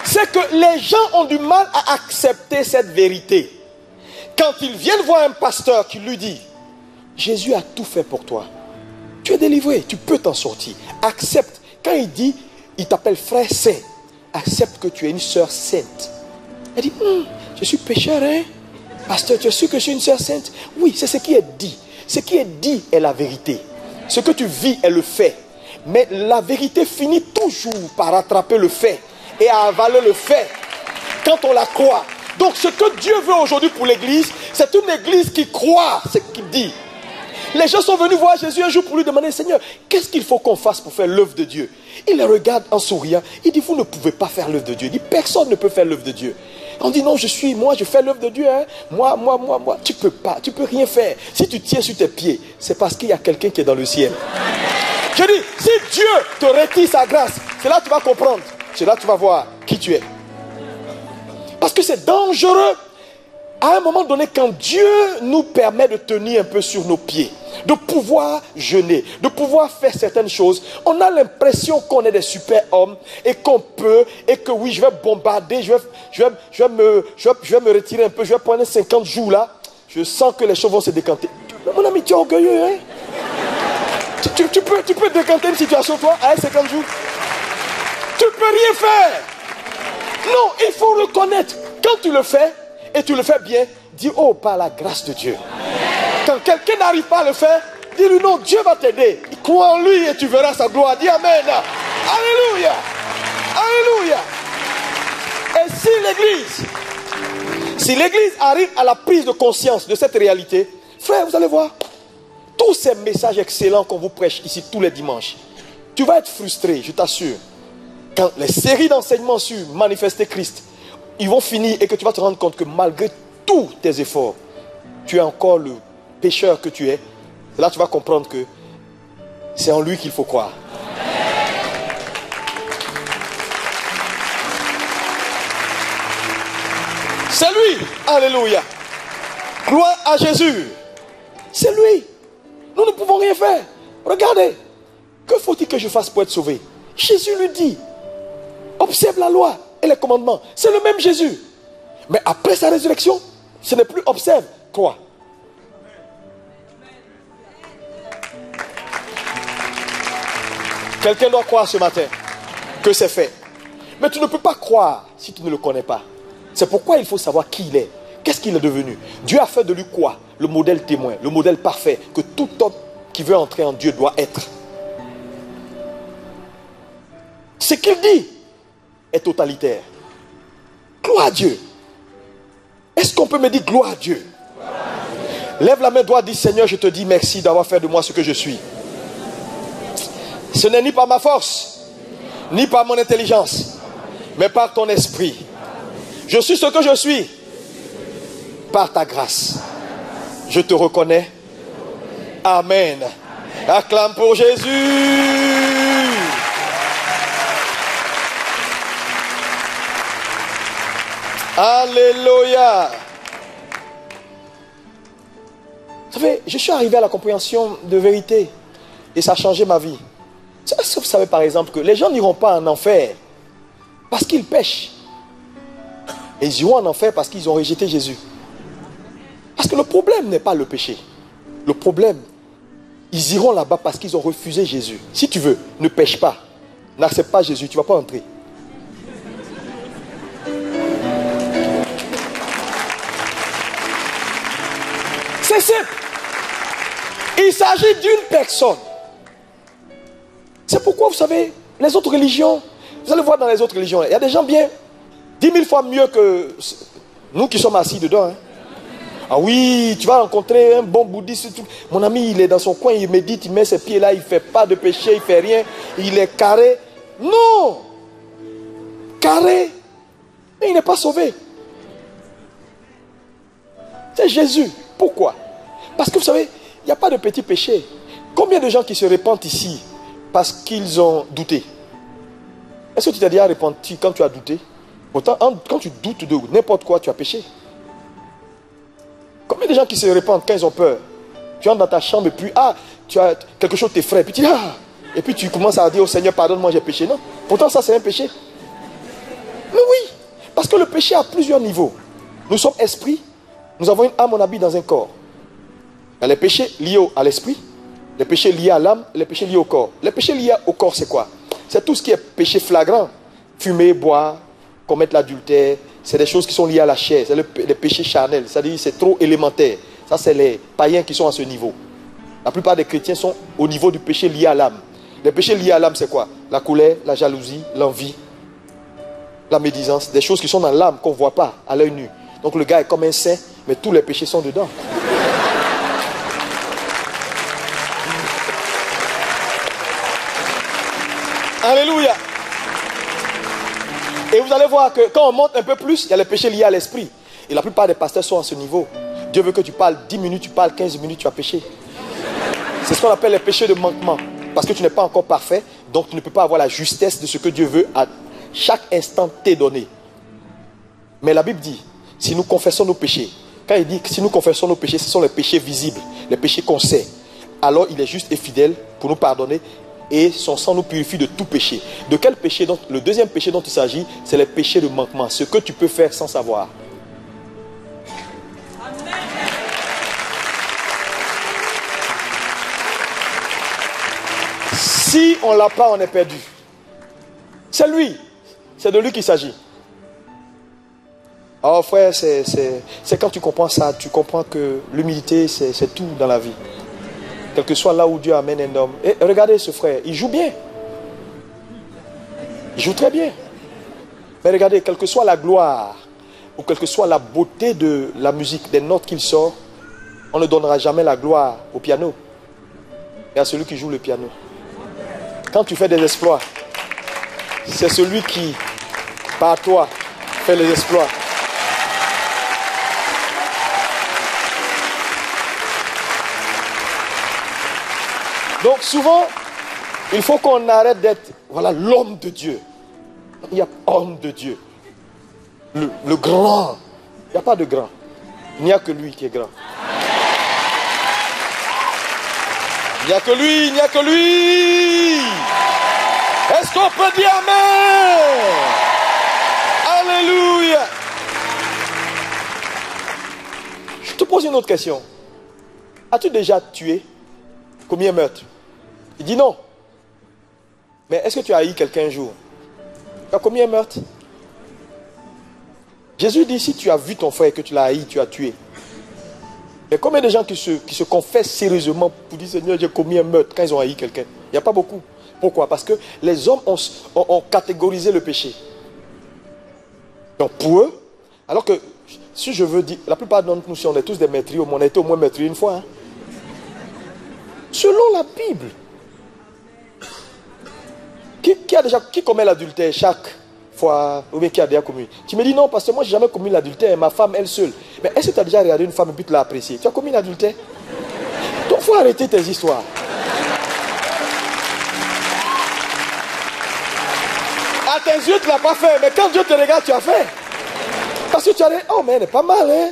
c'est que les gens ont du mal à accepter cette vérité. Quand ils viennent voir un pasteur qui lui dit, Jésus a tout fait pour toi. Tu es délivré, tu peux t'en sortir. Accepte. Quand il dit, il t'appelle frère saint, accepte que tu es une sœur sainte. Elle dit, je suis pécheur, hein? Pasteur, tu es sûr que je suis une sœur sainte? Oui, c'est ce qui est dit. Ce qui est dit est la vérité. Ce que tu vis est le fait. Mais la vérité finit toujours par attraper le fait et à avaler le fait quand on la croit. Donc ce que Dieu veut aujourd'hui pour l'église, c'est une église qui croit ce qu'il dit. Les gens sont venus voir Jésus un jour pour lui demander, Seigneur, qu'est-ce qu'il faut qu'on fasse pour faire l'œuvre de Dieu? Il les regarde en souriant, il dit, vous ne pouvez pas faire l'œuvre de Dieu. Il dit, personne ne peut faire l'œuvre de Dieu. On dit, non, je fais l'œuvre de Dieu. Hein. Moi, tu peux pas, tu peux rien faire. Si tu tiens sur tes pieds, c'est parce qu'il y a quelqu'un qui est dans le ciel. Je dis, si Dieu te retire sa grâce, c'est là que tu vas comprendre. C'est là que tu vas voir qui tu es. Parce que c'est dangereux. À un moment donné, quand Dieu nous permet de tenir un peu sur nos pieds, de pouvoir jeûner, de pouvoir faire certaines choses, on a l'impression qu'on est des super-hommes et qu'on peut, et que oui, je vais bombarder, je vais me retirer un peu, je vais prendre 50 jours là, je sens que les choses vont se décanter. Mais mon ami, tu es orgueilleux, hein? Tu peux décanter une situation, toi, à 50 jours. Tu ne peux rien faire. Non, il faut reconnaître. Quand tu le fais, et tu le fais bien, dis, oh, par la grâce de Dieu. Quand quelqu'un n'arrive pas à le faire, dis-lui, non, Dieu va t'aider. Crois en lui et tu verras sa gloire. Dis Amen. Alléluia. Alléluia. Et si l'église arrive à la prise de conscience de cette réalité, frère, vous allez voir, tous ces messages excellents qu'on vous prêche ici tous les dimanches, tu vas être frustré, je t'assure. Quand les séries d'enseignements sur manifester Christ, ils vont finir et que tu vas te rendre compte que malgré tous tes efforts, tu es encore le pécheur que tu es. Et là, tu vas comprendre que c'est en lui qu'il faut croire. C'est lui. Alléluia. Gloire à Jésus. C'est lui. Nous ne pouvons rien faire. Regardez. Que faut-il que je fasse pour être sauvé? Jésus lui dit, observe la loi et les commandements. C'est le même Jésus. Mais après sa résurrection, ce n'est plus observe, crois. Quelqu'un doit croire ce matin que c'est fait. Mais tu ne peux pas croire si tu ne le connais pas. C'est pourquoi il faut savoir qui il est. Qu'est-ce qu'il est devenu? Dieu a fait de lui quoi? Le modèle témoin, le modèle parfait que tout homme qui veut entrer en Dieu doit être. Ce qu'il dit est totalitaire. Gloire à Dieu. Est-ce qu'on peut me dire gloire à Dieu? Lève la main droite, dis Seigneur, je te dis merci d'avoir fait de moi ce que je suis. Ce n'est ni par ma force, ni par mon intelligence, mais par ton esprit. Je suis ce que je suis par ta grâce. Je te reconnais. Amen. Acclame pour Jésus. Alléluia. Vous savez, je suis arrivé à la compréhension de vérité et ça a changé ma vie. Est-ce que vous savez par exemple que les gens n'iront pas en enfer parce qu'ils pêchent? Et ils iront en enfer parce qu'ils ont rejeté Jésus. Parce que le problème n'est pas le péché. Le problème, ils iront là-bas parce qu'ils ont refusé Jésus. Si tu veux, ne pêche pas. N'accepte pas Jésus, tu ne vas pas entrer. C'est simple. Il s'agit d'une personne. C'est pourquoi, vous savez, les autres religions, vous allez voir dans les autres religions, il y a des gens bien 10 000 fois mieux que nous qui sommes assis dedans. Hein. Ah oui, tu vas rencontrer un bon bouddhiste. Tout. Mon ami, il est dans son coin, il médite, il met ses pieds là, il ne fait pas de péché, il ne fait rien. Il est carré. Non! Carré. Mais il n'est pas sauvé. C'est Jésus. Pourquoi? Parce que vous savez, il n'y a pas de petit péché. Combien de gens qui se répandent ici parce qu'ils ont douté? Est-ce que tu t'es déjà repenti quand tu as douté? Pourtant, quand tu doutes de n'importe quoi, tu as péché. Combien de gens qui se répandent quand ils ont peur? Tu entres dans ta chambre et puis, tu as quelque chose t'effraie. Puis tu dis, et puis tu commences à dire au Seigneur, pardonne-moi, j'ai péché. Non, pourtant ça c'est un péché. Mais oui, parce que le péché a plusieurs niveaux. Nous sommes esprits, nous avons une âme, on habite dans un corps. Il y a les péchés liés à l'esprit, les péchés liés à l'âme, les péchés liés au corps. Les péchés liés au corps, c'est quoi? C'est tout ce qui est péché flagrant. Fumer, boire, commettre l'adultère. C'est des choses qui sont liées à la chair. C'est les péchés charnels. C'est-à-dire c'est trop élémentaire. Ça, c'est les païens qui sont à ce niveau. La plupart des chrétiens sont au niveau du péché lié à l'âme. Les péchés liés à l'âme, c'est quoi? La colère, la jalousie, l'envie, la médisance. Des choses qui sont dans l'âme qu'on ne voit pas à l'œil nu. Donc le gars est comme un saint, mais tous les péchés sont dedans. Alléluia. Et vous allez voir que quand on monte un peu plus, il y a les péchés liés à l'esprit. Et la plupart des pasteurs sont à ce niveau. Dieu veut que tu parles 10 minutes, tu parles 15 minutes, tu as péché. C'est ce qu'on appelle les péchés de manquement. Parce que tu n'es pas encore parfait, donc tu ne peux pas avoir la justesse de ce que Dieu veut à chaque instant t'est donné. Mais la Bible dit, si nous confessons nos péchés, quand il dit que si nous confessons nos péchés, ce sont les péchés visibles, les péchés qu'on sait, alors il est juste et fidèle pour nous pardonner et son sang nous purifie de tout péché. De quel péché? Donc, le deuxième péché dont il s'agit, c'est les péchés de manquement, ce que tu peux faire sans savoir. Si on ne l'a pas, on est perdu. C'est lui. C'est de lui qu'il s'agit. Alors frère, c'est quand tu comprends ça, tu comprends que l'humilité, c'est tout dans la vie. Quel que soit là où Dieu amène un homme. Et regardez ce frère, il joue bien. Il joue très bien. Mais regardez, quelle que soit la gloire, ou quelle que soit la beauté de la musique, des notes qu'il sort, on ne donnera jamais la gloire au piano et à celui qui joue le piano. Quand tu fais des exploits, c'est celui qui, par toi, fait les exploits. Donc souvent, il faut qu'on arrête d'être, voilà, l'homme de Dieu. Il y a homme de Dieu. Le grand. Il n'y a pas de grand. Il n'y a que lui qui est grand. Il n'y a que lui, il n'y a que lui. Est-ce qu'on peut dire Amen? Alléluia. Je te pose une autre question. As-tu déjà tué? Commis un meurtre? Il dit non. Mais est-ce que tu as haï quelqu'un un jour? Tu as commis un meurtre? Jésus dit, si tu as vu ton frère et que tu l'as haï, tu as tué. Mais combien de gens qui se confessent sérieusement pour dire, Seigneur, j'ai commis un meurtre quand ils ont haï quelqu'un? Il n'y a pas beaucoup. Pourquoi? Parce que les hommes ont catégorisé le péché. Donc pour eux, alors que si je veux dire, la plupart d'entre nous, si on est tous des maîtriers, on a été au moins maîtriers une fois. Hein? Selon la Bible, qui commet l'adultère chaque fois, ou bien qui a déjà commis? Tu me dis non, parce que moi, je n'ai jamais commis l'adultère, ma femme, elle seule. Mais est-ce que tu as déjà regardé une femme et puis tu l'as appréciée? Tu as commis l'adultère? Donc, il faut arrêter tes histoires. À tes yeux, tu ne l'as pas fait, mais quand Dieu te regarde, tu as fait. Parce que tu as dit, oh, mais elle est pas mal, hein?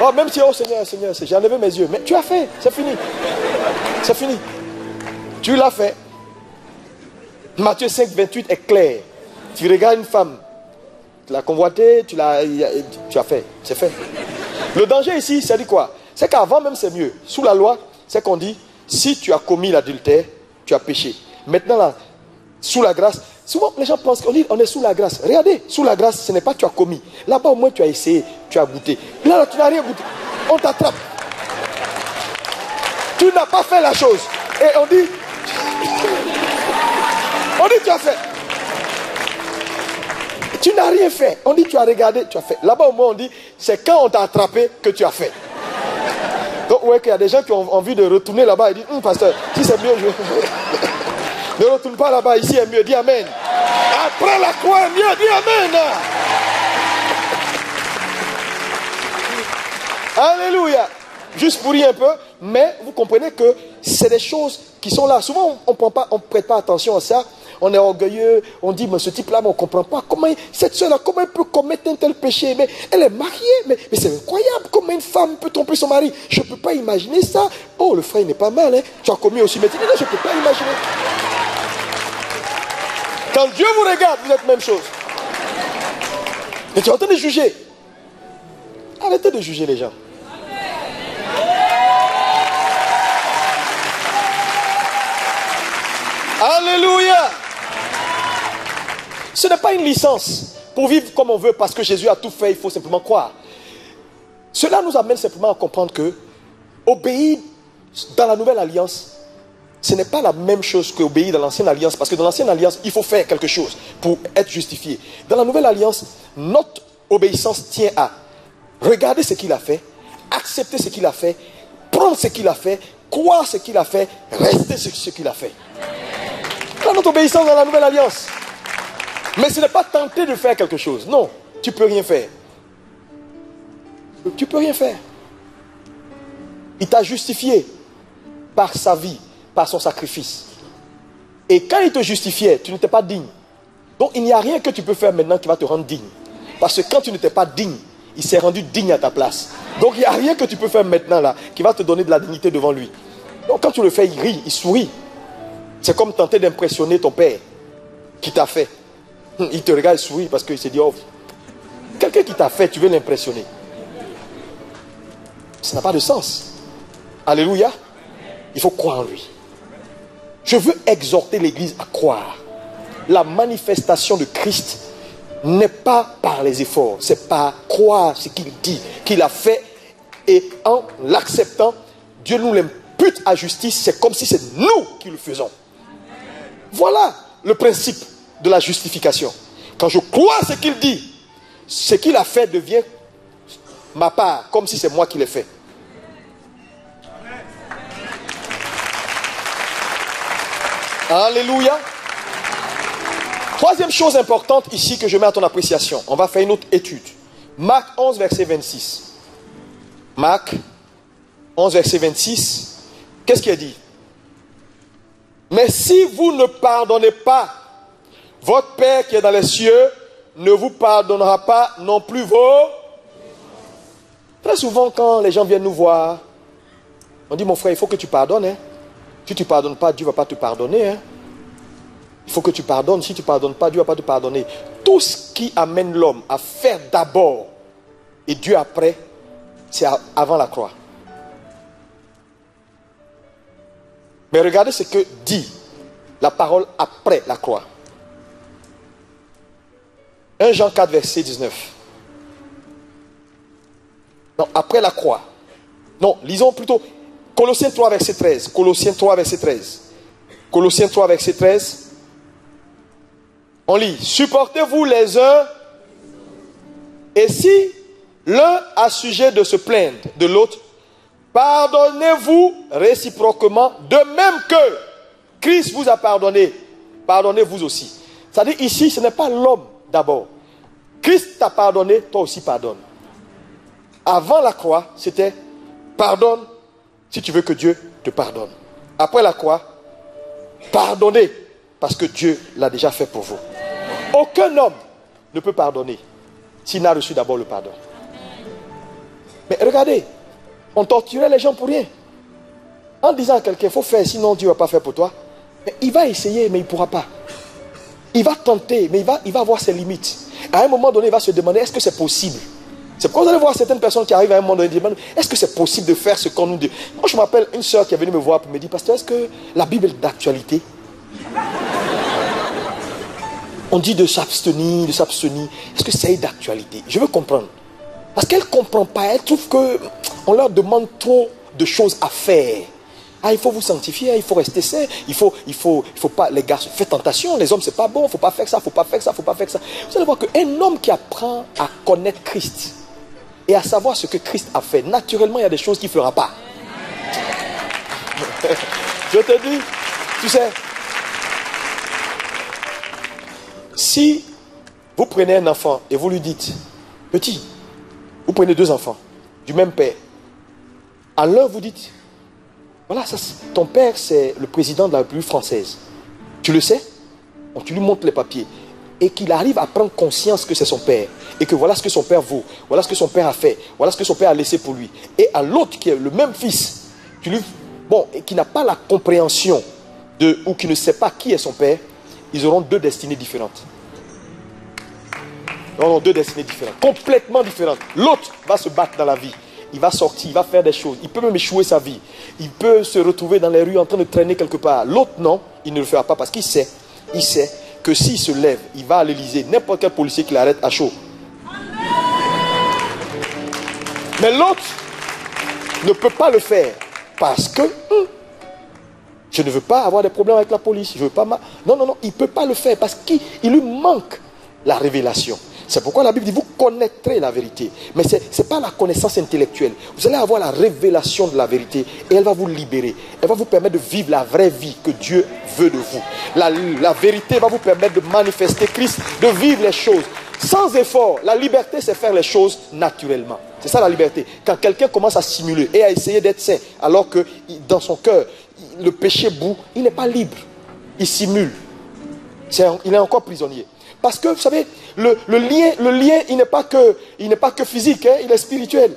Oh, même si, oh Seigneur, Seigneur, j'ai enlevé mes yeux. Mais tu as fait, c'est fini. C'est fini. Tu l'as fait. Matthieu 5, 28 est clair. Tu regardes une femme, tu l'as convoitée, tu as fait. C'est fait. Le danger ici, c'est dit quoi? C'est qu'avant même c'est mieux. Sous la loi, c'est qu'on dit, si tu as commis l'adultère, tu as péché. Maintenant là, sous la grâce, souvent les gens pensent qu'on dit on est sous la grâce. Regardez, sous la grâce, ce n'est pas tu as commis. Là-bas au moins tu as essayé, tu as goûté. Là, tu n'as rien goûté. On t'attrape. Tu n'as pas fait la chose. Et on dit tu as fait. Tu n'as rien fait. On dit tu as regardé, tu as fait. Là-bas au moins on dit c'est quand on t'a attrapé que tu as fait. Donc ouais, qu'il y a des gens qui ont envie de retourner là-bas et disent pasteur, si c'est mieux, ne retourne pas là-bas, ici est mieux, dis Amen. Après la croix est mieux, dis Amen. Alléluia. Juste pour rire un peu, mais vous comprenez que c'est des choses qui sont là. Souvent, on ne prête pas attention à ça. On est orgueilleux, on dit, mais ce type-là, on ne comprend pas. Comment cette soeur-là, comment elle peut commettre un tel péché? Mais elle est mariée, mais c'est incroyable. Comment une femme peut tromper son mari? Je ne peux pas imaginer ça. Oh, le frère, il n'est pas mal. Hein? Tu as commis aussi, mais je ne peux pas imaginer. Quand Dieu vous regarde, vous êtes même chose. Mais tu es en train de juger. Arrêtez de juger les gens. Alléluia. Ce n'est pas une licence pour vivre comme on veut parce que Jésus a tout fait, il faut simplement croire. Cela nous amène simplement à comprendre que obéir dans la nouvelle alliance, ce n'est pas la même chose qu'obéir dans l'ancienne alliance, parce que dans l'ancienne alliance, il faut faire quelque chose pour être justifié. Dans la nouvelle alliance, notre obéissance tient à regarder ce qu'il a fait, accepter ce qu'il a fait, prendre ce qu'il a fait, croire ce qu'il a fait, rester sur ce qu'il a fait. Dans notre obéissance dans la nouvelle alliance. Mais ce n'est pas tenter de faire quelque chose. Non, tu ne peux rien faire. Tu ne peux rien faire. Il t'a justifié par sa vie, par son sacrifice. Et quand il te justifiait, tu n'étais pas digne. Donc il n'y a rien que tu peux faire maintenant qui va te rendre digne. Parce que quand tu n'étais pas digne, il s'est rendu digne à ta place. Donc il n'y a rien que tu peux faire maintenant là qui va te donner de la dignité devant lui. Donc quand tu le fais, il rit, il sourit. C'est comme tenter d'impressionner ton père qui t'a fait. Il te regarde, il sourit parce qu'il s'est dit, oh, quelqu'un qui t'a fait, tu veux l'impressionner. Ça n'a pas de sens. Alléluia. Il faut croire en lui. Je veux exhorter l'église à croire. La manifestation de Christ n'est pas par les efforts, c'est par croire ce qu'il dit, qu'il a fait, et en l'acceptant, Dieu nous l'impute à justice. C'est comme si c'est nous qui le faisons. Voilà le principe de la justification. Quand je crois ce qu'il dit, ce qu'il a fait devient ma part, comme si c'est moi qui l'ai fait. Alléluia. Troisième chose importante ici que je mets à ton appréciation. On va faire une autre étude. Marc 11, verset 26. Marc 11, verset 26. Qu'est-ce qu'il a dit? Mais si vous ne pardonnez pas, votre Père qui est dans les cieux ne vous pardonnera pas non plus vos... Très souvent, quand les gens viennent nous voir, on dit, mon frère, il faut que tu pardonnes. Hein. Si tu ne pardonnes pas, Dieu ne va pas te pardonner. Hein. Il faut que tu pardonnes. Si tu ne pardonnes pas, Dieu ne va pas te pardonner. Tout ce qui amène l'homme à faire d'abord et Dieu après, c'est avant la croix. Mais regardez ce que dit la parole après la croix. 1 Jean 4, verset 19. Non, après la croix. Non, lisons plutôt Colossiens 3, verset 13. Colossiens 3, verset 13. Colossiens 3, verset 13. On lit. Supportez-vous les uns, et si l'un a sujet de se plaindre de l'autre, pardonnez-vous réciproquement, de même que Christ vous a pardonné. Pardonnez-vous aussi. C'est-à-dire ici, ce n'est pas l'homme d'abord. Christ t'a pardonné, toi aussi pardonne. Avant la croix, c'était pardonne si tu veux que Dieu te pardonne. Après la croix, pardonnez parce que Dieu l'a déjà fait pour vous. Aucun homme ne peut pardonner s'il n'a reçu d'abord le pardon. Mais regardez, on torturait les gens pour rien. En disant à quelqu'un, il faut faire, sinon Dieu ne va pas faire pour toi. Mais il va essayer, mais il ne pourra pas. Il va tenter, mais il va avoir ses limites. À un moment donné, il va se demander, est-ce que c'est possible? C'est pourquoi vous allez voir certaines personnes qui arrivent à un moment donné et demandent, est-ce que c'est possible de faire ce qu'on nous dit? Moi, je me rappelle une soeur qui est venue me voir pour me dire, pasteur, est-ce que la Bible est d'actualité? On dit de s'abstenir, de s'abstenir. Est-ce que c'est d'actualité? Je veux comprendre. Parce qu'elle ne comprend pas. Elle trouve qu'on leur demande trop de choses à faire. Ah, il faut vous sanctifier, il faut rester sain, il faut pas, les garçons, faites tentation, les hommes, c'est pas bon, il ne faut pas faire ça, il ne faut pas faire ça, il ne faut pas faire ça. Vous allez voir qu'un homme qui apprend à connaître Christ et à savoir ce que Christ a fait, naturellement, il y a des choses qu'il ne fera pas. Je te dis, tu sais, si vous prenez un enfant et vous lui dites, petit, vous prenez deux enfants du même père, à l'un vous dites, voilà, ça, ton père c'est le président de la République française, tu le sais? Donc, tu lui montres les papiers et qu'il arrive à prendre conscience que c'est son père et que voilà ce que son père vaut, voilà ce que son père a fait, voilà ce que son père a laissé pour lui. Et à l'autre qui est le même fils, et qui n'a pas la compréhension ou qui ne sait pas qui est son père, ils auront deux destinées différentes. Ils auront deux destinées différentes, complètement différentes. L'autre va se battre dans la vie. Il va sortir, il va faire des choses. Il peut même échouer sa vie. Il peut se retrouver dans les rues en train de traîner quelque part. L'autre, non. il ne le fera pas parce qu'il sait que s'il se lève, il va à l'Élysée, n'importe quel policier qui l'arrête à chaud. Mais l'autre ne peut pas le faire parce que je ne veux pas avoir des problèmes avec la police. Je veux pas non, il ne peut pas le faire parce qu'il lui manque la révélation. C'est pourquoi la Bible dit, vous connaîtrez la vérité. Mais ce n'est pas la connaissance intellectuelle. Vous allez avoir la révélation de la vérité et elle va vous libérer. Elle va vous permettre de vivre la vraie vie que Dieu veut de vous. La vérité va vous permettre de manifester Christ, de vivre les choses sans effort. La liberté, c'est faire les choses naturellement. C'est ça la liberté. Quand quelqu'un commence à simuler et à essayer d'être saint, alors que dans son cœur, le péché bout, il n'est pas libre. Il simule. Il est encore prisonnier. Parce que, vous savez, le lien, il n'est pas que physique, hein, il est spirituel.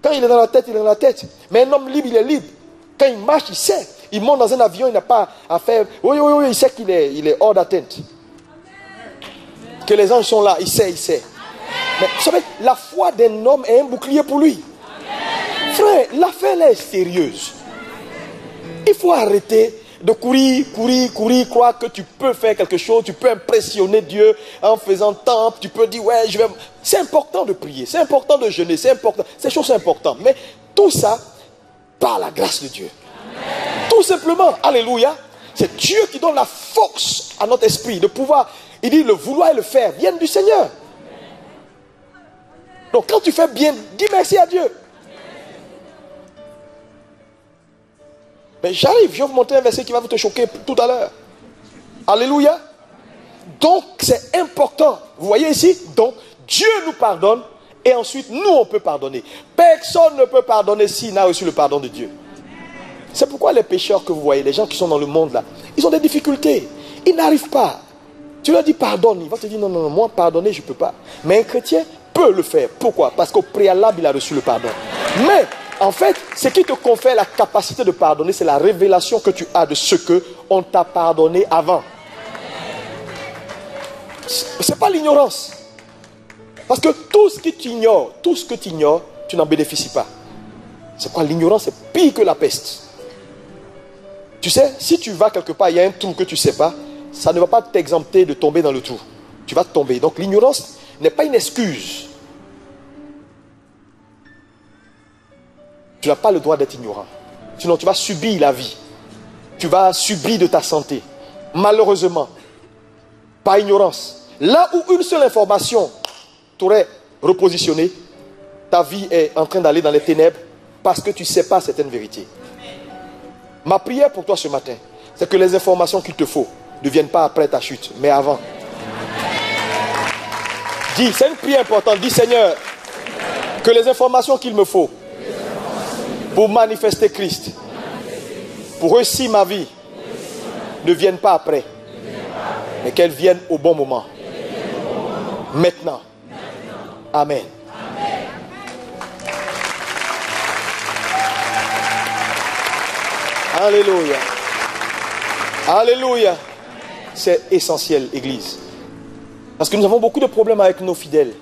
Quand il est dans la tête, il est dans la tête. Mais un homme libre, il est libre. Quand il marche, il sait. Il monte dans un avion, il n'a pas à faire... Oui, il sait qu'il est hors d'atteinte. Que les anges sont là, il sait. Mais vous savez, la foi d'un homme est un bouclier pour lui. Frère, l'affaire là est sérieuse. Il faut arrêter de courir, croire que tu peux faire quelque chose, tu peux impressionner Dieu en faisant tant, tu peux dire, ouais, je vais... C'est important de prier, c'est important de jeûner, c'est important, ces choses sont importantes. Mais tout ça, par la grâce de Dieu. Amen. Tout simplement, alléluia, c'est Dieu qui donne la force à notre esprit de pouvoir, il dit, le vouloir et le faire viennent du Seigneur. Donc quand tu fais bien, dis merci à Dieu. Mais j'arrive, je vais vous montrer un verset qui va vous te choquer tout à l'heure. Alléluia. Donc c'est important. Vous voyez ici, donc Dieu nous pardonne et ensuite nous on peut pardonner. Personne ne peut pardonner s'il n'a reçu le pardon de Dieu. C'est pourquoi les pécheurs que vous voyez, les gens qui sont dans le monde là, ils ont des difficultés. Ils n'arrivent pas. Tu leur dis pardonne, il va te dire non, moi pardonner je ne peux pas. Mais un chrétien peut le faire. Pourquoi? Parce qu'au préalable il a reçu le pardon. Mais en fait, ce qui te confère la capacité de pardonner, c'est la révélation que tu as de ce qu'on t'a pardonné avant. Ce n'est pas l'ignorance. Parce que tout ce que tu ignores, tu n'en bénéficies pas. C'est quoi l'ignorance? C'est pire que la peste. Tu sais, si tu vas quelque part, il y a un trou que tu ne sais pas, ça ne va pas t'exempter de tomber dans le trou. Tu vas tomber. Donc l'ignorance n'est pas une excuse. Tu n'as pas le droit d'être ignorant. Sinon, tu vas subir la vie. Tu vas subir de ta santé. Malheureusement, par ignorance. Là où une seule information t'aurait repositionné, ta vie est en train d'aller dans les ténèbres parce que tu ne sais pas certaines vérités. Ma prière pour toi ce matin, c'est que les informations qu'il te faut ne viennent pas après ta chute, mais avant. Dis, c'est une prière importante. Dis, Seigneur, que les informations qu'il me faut pour manifester Christ, pour réussir ma vie, ne viennent pas après, mais qu'elles viennent au bon moment. Maintenant. Amen. Alléluia. Alléluia. C'est essentiel, Église. Parce que nous avons beaucoup de problèmes avec nos fidèles.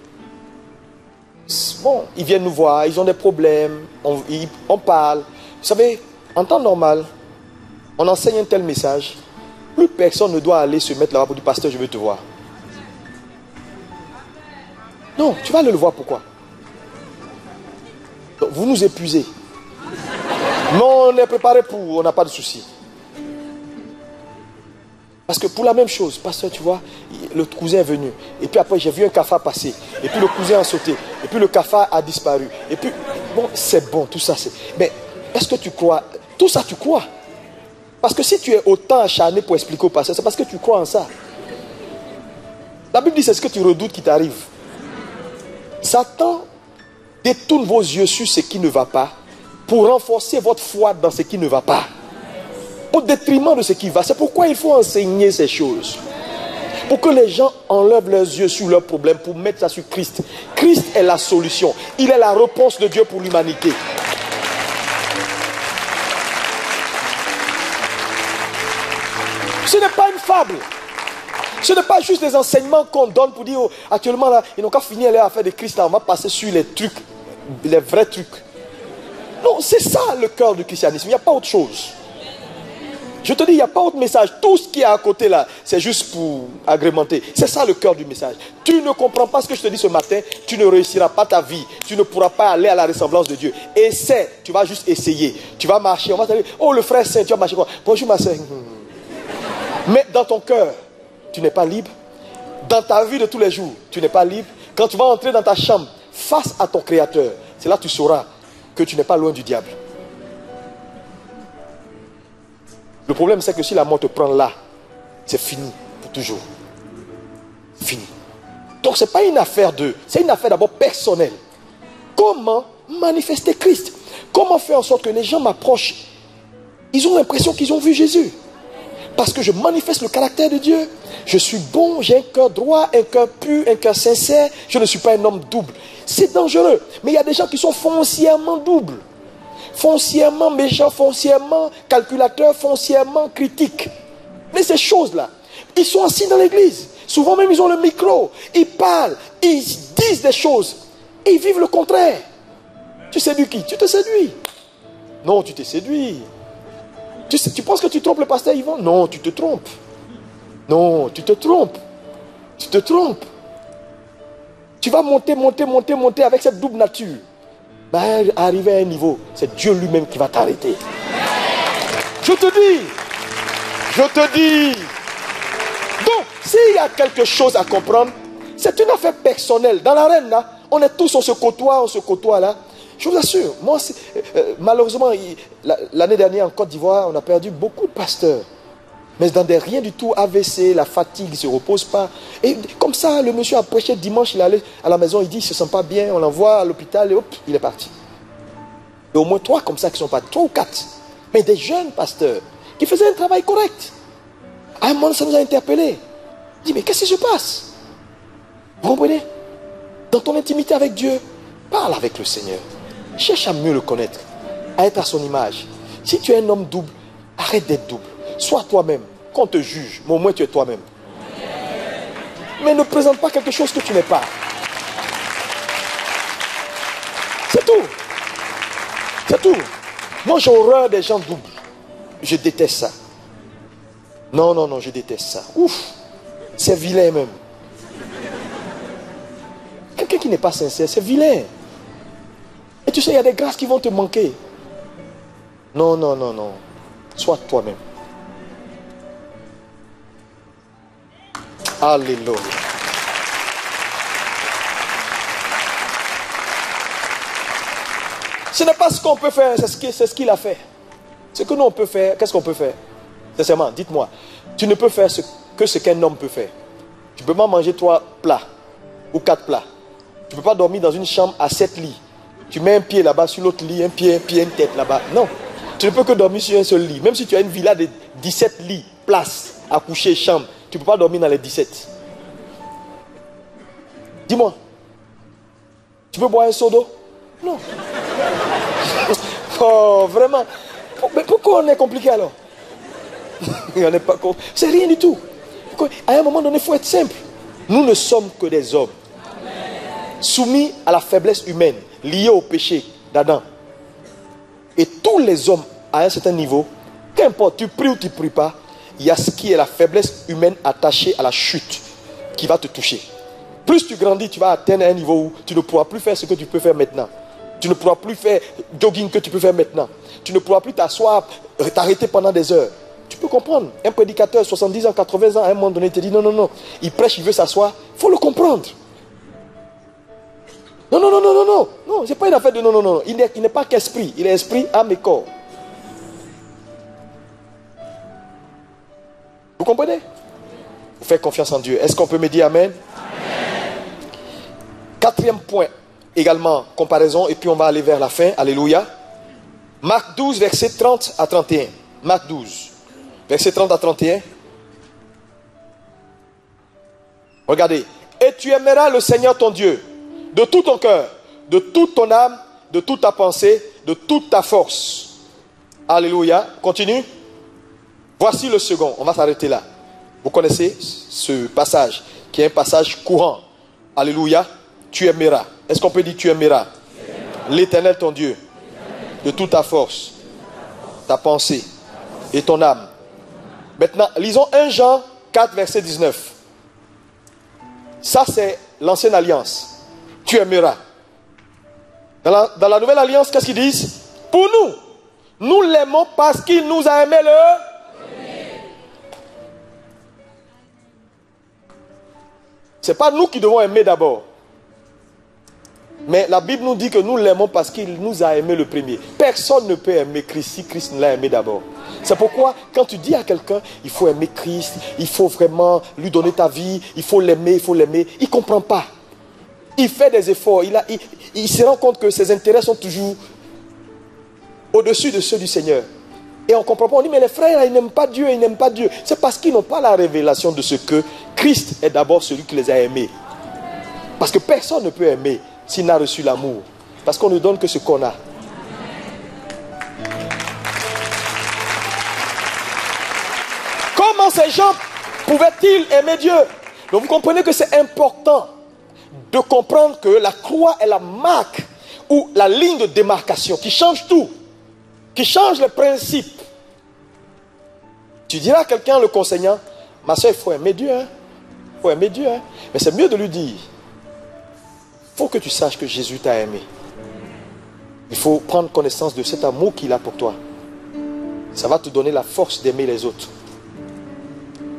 Bon, ils viennent nous voir, ils ont des problèmes, on parle. Vous savez, en temps normal, on enseigne un tel message. Plus personne ne doit aller se mettre là-bas pour dire, pasteur, je veux te voir. Non, tu vas aller le voir, pourquoi? Donc, vous nous épuisez. Mais on est préparé pour, on n'a pas de souci. Parce que pour la même chose, pasteur, tu vois, le cousin est venu. Et puis après, j'ai vu un cafard passer. Et puis le cousin a sauté. Et puis le cafard a disparu. Et puis, bon, c'est bon, tout ça. Mais est-ce que tu crois? Tout ça, tu crois? Parce que si tu es autant acharné pour expliquer au pasteur, c'est parce que tu crois en ça. La Bible dit, c'est ce que tu redoutes qui t'arrive. Satan détourne vos yeux sur ce qui ne va pas pour renforcer votre foi dans ce qui ne va pas. Au détriment de ce qui va. C'est pourquoi il faut enseigner ces choses. Pour que les gens enlèvent leurs yeux sur leurs problèmes, pour mettre ça sur Christ. Christ est la solution. Il est la réponse de Dieu pour l'humanité. Ce n'est pas une fable. Ce n'est pas juste des enseignements qu'on donne pour dire, oh, actuellement, là, ils n'ont qu'à finir leur affaire de Christ. Là, on va passer sur les trucs, les vrais trucs. Non, c'est ça le cœur du christianisme. Il n'y a pas autre chose. Je te dis, il n'y a pas autre message. Tout ce qui est à côté là, c'est juste pour agrémenter. C'est ça le cœur du message. Tu ne comprends pas ce que je te dis ce matin, tu ne réussiras pas ta vie. Tu ne pourras pas aller à la ressemblance de Dieu. Essaie, tu vas juste essayer. Tu vas marcher, on va te dire, oh le frère saint, tu vas marcher quoi? Bonjour ma soeur. Mais dans ton cœur, tu n'es pas libre. Dans ta vie de tous les jours, tu n'es pas libre. Quand tu vas entrer dans ta chambre, face à ton Créateur, c'est là que tu sauras que tu n'es pas loin du diable. Le problème, c'est que si la mort te prend là, c'est fini pour toujours. Fini. Donc, ce n'est pas une affaire de... C'est une affaire d'abord personnelle. Comment manifester Christ? Comment faire en sorte que les gens m'approchent? Ils ont l'impression qu'ils ont vu Jésus. Parce que je manifeste le caractère de Dieu. Je suis bon, j'ai un cœur droit, un cœur pur, un cœur sincère. Je ne suis pas un homme double. C'est dangereux. Mais il y a des gens qui sont foncièrement doubles. Foncièrement méchants, foncièrement calculateurs, foncièrement critiques. Mais ces choses-là, ils sont assis dans l'église. Souvent même, ils ont le micro. Ils parlent, ils disent des choses. Et ils vivent le contraire. Tu séduis qui? Tu te séduis. Non, tu t'es séduit. Tu penses que tu trompes le pasteur Yvan? Non, tu te trompes. Non, tu te trompes. Tu te trompes. Tu vas monter, monter, monter, monter avec cette double nature. Ben, arriver à un niveau, c'est Dieu lui-même qui va t'arrêter. Je te dis. Donc, s'il y a quelque chose à comprendre, c'est une affaire personnelle. Dans l'arène, là, on est tous, on se côtoie là. Je vous assure, moi, malheureusement, l'année dernière en Côte d'Ivoire, on a perdu beaucoup de pasteurs. Mais dans des rien du tout, AVC, la fatigue, il ne se repose pas. Et comme ça, le monsieur a prêché dimanche, il est allé à la maison, il dit, il ne se sent pas bien, on l'envoie à l'hôpital et hop, il est parti. Et au moins 3 comme ça qui sont partis, 3 ou 4. Mais des jeunes pasteurs qui faisaient un travail correct. À un moment, ça nous a interpellés. Il dit, mais qu'est-ce qui se passe? Vous comprenez? Dans ton intimité avec Dieu, parle avec le Seigneur. Cherche à mieux le connaître, à être à son image. Si tu es un homme double, arrête d'être double. Sois toi-même. Qu'on te juge, mais au moins tu es toi-même. Mais ne présente pas quelque chose que tu n'es pas. C'est tout. C'est tout. Moi j'ai horreur des gens doubles. Je déteste ça. Non, je déteste ça. Ouf. C'est vilain même. Quelqu'un qui n'est pas sincère, c'est vilain. Et tu sais, il y a des grâces qui vont te manquer. Non. Sois toi-même. Alléluia. Ce n'est pas ce qu'on peut faire, c'est ce qu'il a fait. Ce que nous on peut faire, qu'est-ce qu'on peut faire? Sincèrement, dites-moi. Tu ne peux faire que ce qu'un homme peut faire. Tu ne peux pas manger 3 plats ou 4 plats. Tu ne peux pas dormir dans une chambre à 7 lits. Tu mets un pied là-bas sur l'autre lit, un pied, une tête là-bas. Non. Tu ne peux que dormir sur un seul lit. Même si tu as une villa de 17 lits, places, à coucher, chambre, tu ne peux pas dormir dans les 17. Dis-moi. Tu peux boire un seau d'eau? Non. Oh, vraiment. Mais pourquoi on est compliqué alors? On n'est pas compliqué. C'est rien du tout. À un moment donné, il faut être simple. Nous ne sommes que des hommes. Soumis à la faiblesse humaine, liée au péché d'Adam. Et tous les hommes, à un certain niveau, qu'importe, tu pries ou tu ne pries pas, il y a ce qui est la faiblesse humaine attachée à la chute qui va te toucher. Plus tu grandis, tu vas atteindre un niveau où tu ne pourras plus faire ce que tu peux faire maintenant. Tu ne pourras plus faire jogging que tu peux faire maintenant. Tu ne pourras plus t'asseoir, t'arrêter pendant des heures. Tu peux comprendre. Un prédicateur, 70 ans, 80 ans, à un moment donné, il te dit non. Il prêche, il veut s'asseoir. Il faut le comprendre. Non, c'est pas une affaire de non. Il n'est pas qu'esprit. Il est esprit, âme et corps. Vous comprenez? Vous faites confiance en Dieu. Est-ce qu'on peut me dire amen? Amen. 4e point, également, comparaison, et puis on va aller vers la fin. Alléluia. Marc 12, verset 30 à 31. Marc 12, verset 30 à 31. Regardez. Et tu aimeras le Seigneur ton Dieu de tout ton cœur, de toute ton âme, de toute ta pensée, de toute ta force. Alléluia. Continue. Voici le second. On va s'arrêter là. Vous connaissez ce passage, qui est un passage courant. Alléluia. Tu aimeras. Est-ce qu'on peut dire tu aimeras l'Éternel ton Dieu de toute ta force, ta pensée et ton âme Maintenant, lisons 1 Jean 4, verset 19. Ça, c'est l'ancienne alliance. Tu aimeras. Dans la nouvelle alliance, qu'est-ce qu'ils disent? Pour nous l'aimons parce qu'il nous a aimé C'est pas nous qui devons aimer d'abord. Mais la Bible nous dit que nous l'aimons parce qu'il nous a aimé le premier. Personne ne peut aimer Christ si Christ ne l'a aimé d'abord. C'est pourquoi quand tu dis à quelqu'un, il faut aimer Christ, il faut vraiment lui donner ta vie, il faut l'aimer, il ne comprend pas. Il fait des efforts, il se rend compte que ses intérêts sont toujours au-dessus de ceux du Seigneur. Et on ne comprend pas, on dit mais les frères, ils n'aiment pas Dieu, C'est parce qu'ils n'ont pas la révélation de ce que Christ est d'abord celui qui les a aimés. Parce que personne ne peut aimer s'il n'a reçu l'amour. Parce qu'on ne donne que ce qu'on a. Comment ces gens pouvaient-ils aimer Dieu? Donc vous comprenez que c'est important de comprendre que la croix est la marque ou la ligne de démarcation qui change tout, qui change les principes. Tu diras à quelqu'un, le conseillant, ma soeur, il faut aimer Dieu. Il faut aimer Dieu. Mais c'est mieux de lui dire, il faut que tu saches que Jésus t'a aimé. Il faut prendre connaissance de cet amour qu'il a pour toi. Ça va te donner la force d'aimer les autres.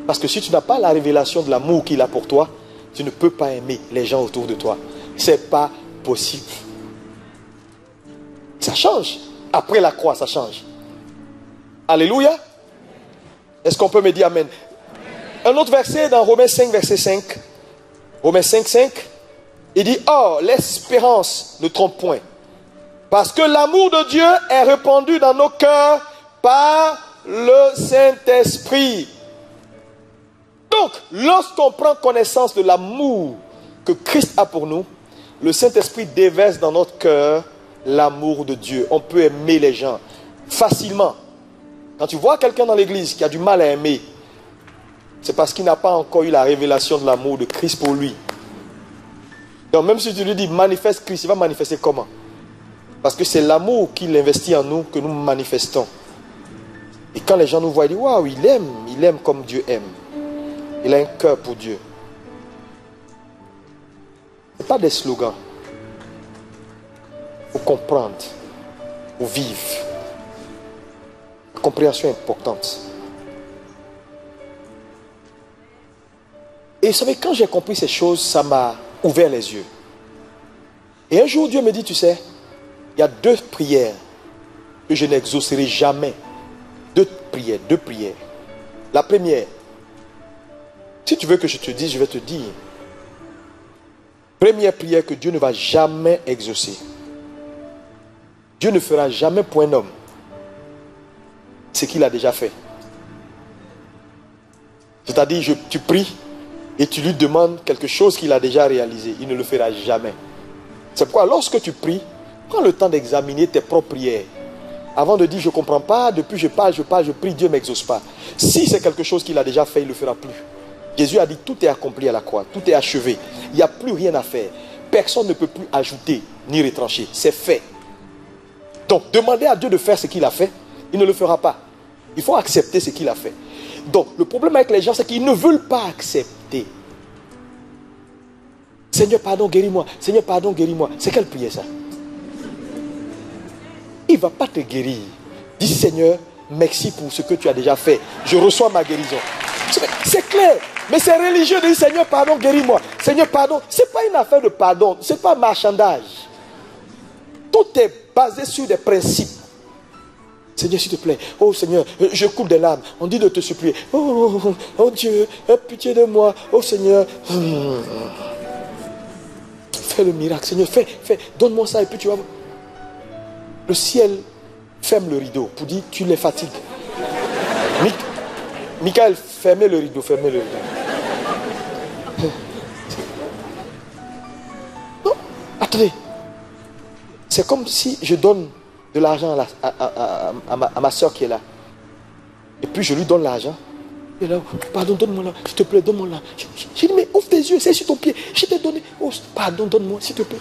Parce que si tu n'as pas la révélation de l'amour qu'il a pour toi, tu ne peux pas aimer les gens autour de toi. Ce n'est pas possible. Ça change. Après la croix, ça change. Alléluia. Est-ce qu'on peut me dire amen? Un autre verset dans Romains 5, verset 5. Romains 5, 5. Il dit, or, l'espérance ne trompe point. Parce que l'amour de Dieu est répandu dans nos cœurs par le Saint-Esprit. Donc, lorsqu'on prend connaissance de l'amour que Christ a pour nous, le Saint-Esprit déverse dans notre cœur l'amour de Dieu. On peut aimer les gens facilement. Quand tu vois quelqu'un dans l'église qui a du mal à aimer, c'est parce qu'il n'a pas encore eu la révélation de l'amour de Christ pour lui. Donc même si tu lui dis manifeste Christ, il va manifester comment? Parce que c'est l'amour qu'il investit en nous que nous manifestons. Et quand les gens nous voient, ils disent waouh, il aime comme Dieu aime. Il a un cœur pour Dieu. Ce n'est pas des slogans. Il faut comprendre. Il faut vivre. La compréhension est importante. Et vous savez, quand j'ai compris ces choses, ça m'a ouvert les yeux. Et un jour, Dieu me dit, tu sais, il y a 2 prières que je n'exaucerai jamais. 2 prières. La première, si tu veux que je te dise, je vais te dire. Première prière que Dieu ne va jamais exaucer. Dieu ne fera jamais pour un homme ce qu'il a déjà fait. C'est-à-dire, tu pries et tu lui demandes quelque chose qu'il a déjà réalisé. Il ne le fera jamais. C'est pourquoi lorsque tu pries, prends le temps d'examiner tes propres prières. Avant de dire je ne comprends pas, depuis je prie, Dieu ne m'exauce pas. Si c'est quelque chose qu'il a déjà fait, il ne le fera plus. Jésus a dit tout est accompli à la croix, tout est achevé. Il n'y a plus rien à faire. Personne ne peut plus ajouter ni retrancher. C'est fait. Donc demandez à Dieu de faire ce qu'il a fait, il ne le fera pas. Il faut accepter ce qu'il a fait. Donc le problème avec les gens, c'est qu'ils ne veulent pas accepter. Seigneur, pardon, guéris-moi. Seigneur, pardon, guéris-moi. C'est quelle prière ça? Il ne va pas te guérir. Dis Seigneur, merci pour ce que tu as déjà fait. Je reçois ma guérison. C'est clair. Mais c'est religieux de dire Seigneur, pardon, guéris-moi. Seigneur, pardon. Ce n'est pas une affaire de pardon. Ce n'est pas marchandage. Tout est basé sur des principes. Seigneur, s'il te plaît. Oh Seigneur, je coupe des larmes. On dit de te supplier. Oh Dieu, aie pitié de moi. Oh Seigneur. Fais le miracle. Seigneur, fais. Donne-moi ça et puis tu vas... Le ciel ferme le rideau pour dire tu les fatigues. Michael, fermez le rideau, Non, attendez. C'est comme si je donne de l'argent à ma soeur qui est là. Et puis je lui donne l'argent. Et là, pardon, donne-moi là, s'il te plaît, donne-moi là. J'ai dit, mais ouvre tes yeux, c'est sur ton pied. Je t'ai donné. Oh, pardon, donne-moi, s'il te plaît.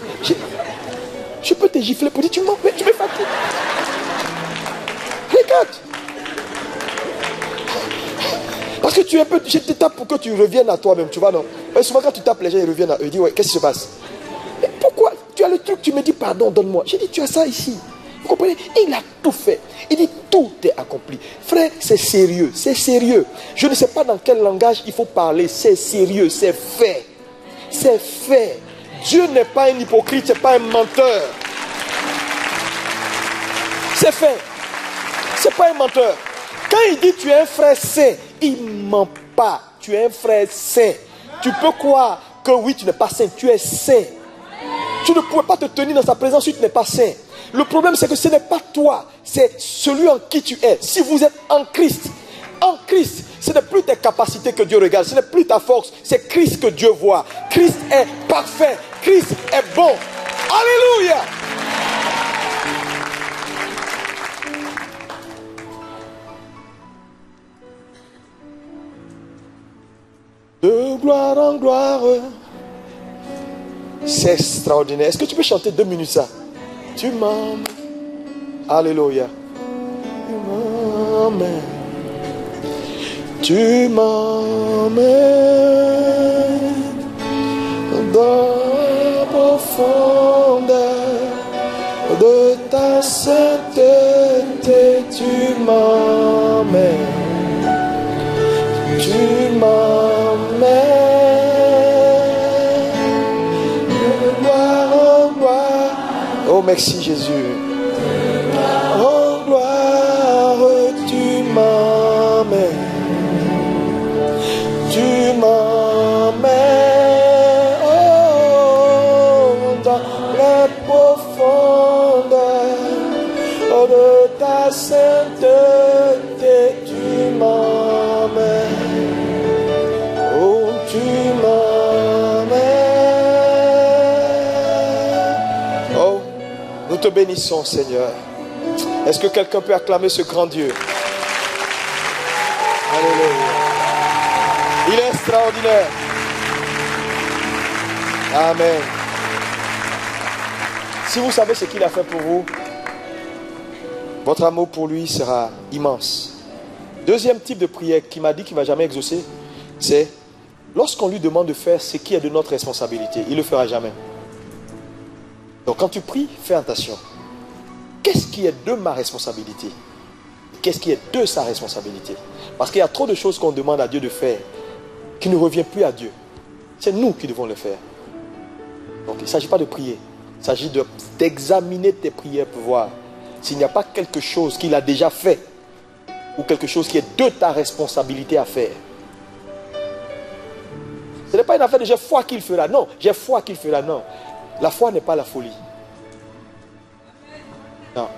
Je peux te gifler pour dire, tu me fatigues. Regarde. Parce que tu es un peu, je te tape pour que tu reviennes à toi-même, tu vois, non? Et souvent quand tu tapes, les gens ils reviennent à eux, ils disent, ouais, qu'est-ce qui se passe? Mais pourquoi? Tu as le truc, tu me dis, pardon, donne-moi. J'ai dit, tu as ça ici. Vous comprenez? Il a tout fait. Il dit, tout est accompli. Frère, c'est sérieux, c'est sérieux. Je ne sais pas dans quel langage il faut parler, c'est sérieux, c'est fait. C'est fait. Dieu n'est pas un hypocrite, c'est pas un menteur. C'est fait. C'est pas un menteur. Quand il dit tu es un frère saint, il ne ment pas. Tu es un frère saint. Tu peux croire que oui, tu n'es pas saint. Tu es saint. Tu ne pourrais pas te tenir dans sa présence si tu n'es pas saint. Le problème, c'est que ce n'est pas toi. C'est celui en qui tu es. Si vous êtes en Christ, ce n'est plus tes capacités que Dieu regarde. Ce n'est plus ta force. C'est Christ que Dieu voit. Christ est parfait. Christ est bon. Alléluia. De gloire en gloire. C'est extraordinaire. Est-ce que tu peux chanter 2 minutes ça? Tu m'aimes. Alléluia. Tu m'aimes. Tu m'emmènes dans la profondeur de ta sainteté. Tu m'emmènes. Tu m'emmènes de gloire en gloire. Oh merci Jésus. En gloire tu m'emmènes. Tu m'emmènes dans la profondeur de ta sainteté. Tu m'emmènes. Oh, tu m'emmènes. Oh, nous te bénissons, Seigneur. Est-ce que quelqu'un peut acclamer ce grand Dieu? Alléluia. Il est extraordinaire. Amen. Si vous savez ce qu'il a fait pour vous, votre amour pour lui sera immense. Deuxième type de prière qui m'a dit qu'il ne va jamais exaucer, c'est lorsqu'on lui demande de faire ce qui est de notre responsabilité, il ne le fera jamais. Donc quand tu pries, fais attention. Qu'est-ce qui est de ma responsabilité? Qu'est-ce qui est de sa responsabilité? Parce qu'il y a trop de choses qu'on demande à Dieu de faire qui ne revient plus à Dieu. C'est nous qui devons le faire. Donc il ne s'agit pas de prier. Il s'agit d'examiner tes prières pour voir s'il n'y a pas quelque chose qu'il a déjà fait ou quelque chose qui est de ta responsabilité à faire. Ce n'est pas une affaire de j'ai foi qu'il fera. Non, j'ai foi qu'il fera. Non. La foi n'est pas la folie. Non.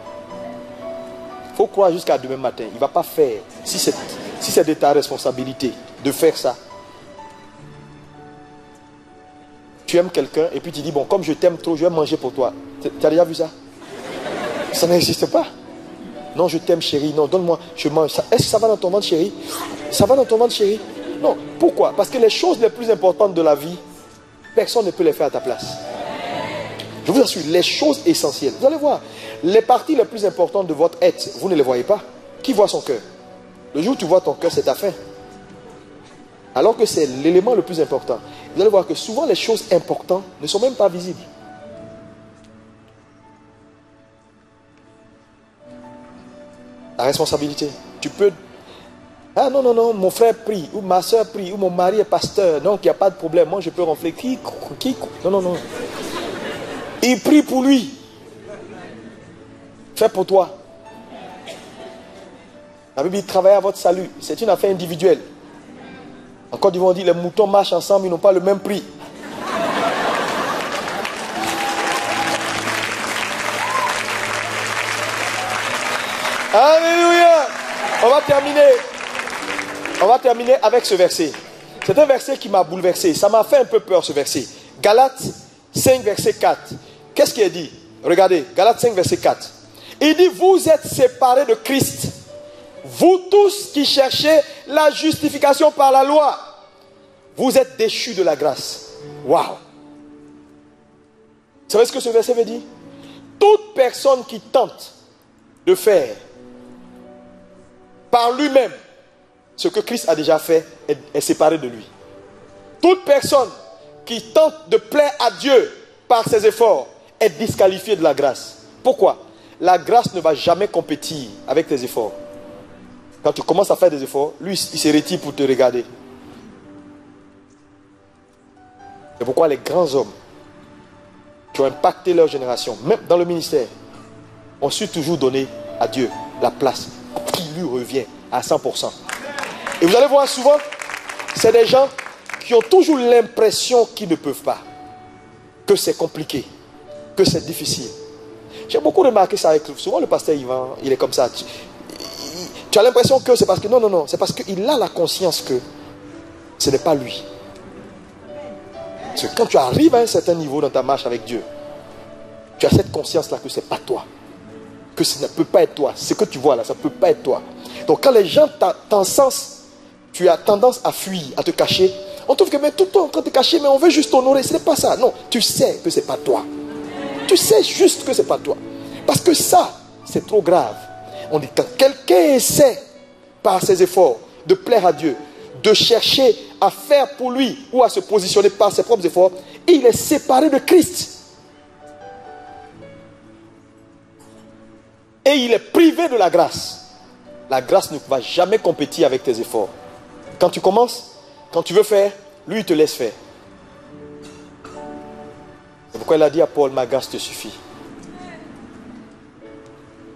Il faut croire jusqu'à demain matin. Il ne va pas faire. Si c'est de ta responsabilité de faire ça. Tu aimes quelqu'un et puis tu dis, bon, comme je t'aime trop, je vais manger pour toi. Tu as déjà vu ça? Ça n'existe pas. Non, je t'aime chérie. Non, donne-moi, je mange. Est-ce que ça va dans ton ventre chérie? Ça va dans ton ventre chérie? Non. Pourquoi? Parce que les choses les plus importantes de la vie, personne ne peut les faire à ta place. Je vous assure, les choses essentielles. Vous allez voir, les parties les plus importantes de votre être, vous ne les voyez pas. Qui voit son cœur? Le jour où tu vois ton cœur, c'est ta fin. Alors que c'est l'élément le plus important. Vous allez voir que souvent les choses importantes ne sont même pas visibles. La responsabilité. Tu peux... Ah non, non, non, mon frère prie, ou ma soeur prie, ou mon mari est pasteur, donc il n'y a pas de problème. Moi je peux ronfler. Qui? Non, non, non. Il prie pour lui. Fais pour toi. La Bible dit travaillez à votre salut. C'est une affaire individuelle. En Côte d'Ivoire, on dit les moutons marchent ensemble, ils n'ont pas le même prix. Alléluia. On va terminer avec ce verset. C'est un verset qui m'a bouleversé. Ça m'a fait un peu peur ce verset. Galates 5 verset 4. Qu'est-ce qu'il dit? Regardez, Galates 5 verset 4. Il dit, vous êtes séparés de Christ. Vous tous qui cherchez la justification par la loi. Vous êtes déchus de la grâce. Waouh. Vous savez ce que ce verset veut dire? Toute personne qui tente de faire par lui-même ce que Christ a déjà fait est séparé de lui. Toute personne qui tente de plaire à Dieu par ses efforts est disqualifiée de la grâce. Pourquoi? La grâce ne va jamais compétir avec tes efforts. Quand tu commences à faire des efforts, lui, il se retire pour te regarder. C'est pourquoi les grands hommes qui ont impacté leur génération, même dans le ministère, ont su toujours donner à Dieu la place qui lui revient à 100%. Et vous allez voir souvent, c'est des gens qui ont toujours l'impression qu'ils ne peuvent pas, que c'est compliqué, que c'est difficile. J'ai beaucoup remarqué ça avec souvent le pasteur Yvan, il est comme ça. Tu as l'impression que c'est parce que non, c'est parce qu'il a la conscience que ce n'est pas lui. Parce que quand tu arrives à un certain niveau dans ta marche avec Dieu, tu as cette conscience-là que ce n'est pas toi. Que ça ne peut pas être toi. Ce que tu vois là, ça ne peut pas être toi. Donc quand les gens t'encensent, tu as tendance à fuir, à te cacher. On trouve que mais tout le temps en train de te cacher, mais on veut juste t'honorer. Ce n'est pas ça. Non, tu sais que ce n'est pas toi. Tu sais juste que ce n'est pas toi. Parce que ça, c'est trop grave. On dit quand quelqu'un essaie par ses efforts de plaire à Dieu, de chercher à faire pour lui ou à se positionner par ses propres efforts, il est séparé de Christ. Et il est privé de la grâce. La grâce ne va jamais compétir avec tes efforts. Quand tu commences, quand tu veux faire, lui il te laisse faire. C'est pourquoi il a dit à Paul, ma grâce te suffit.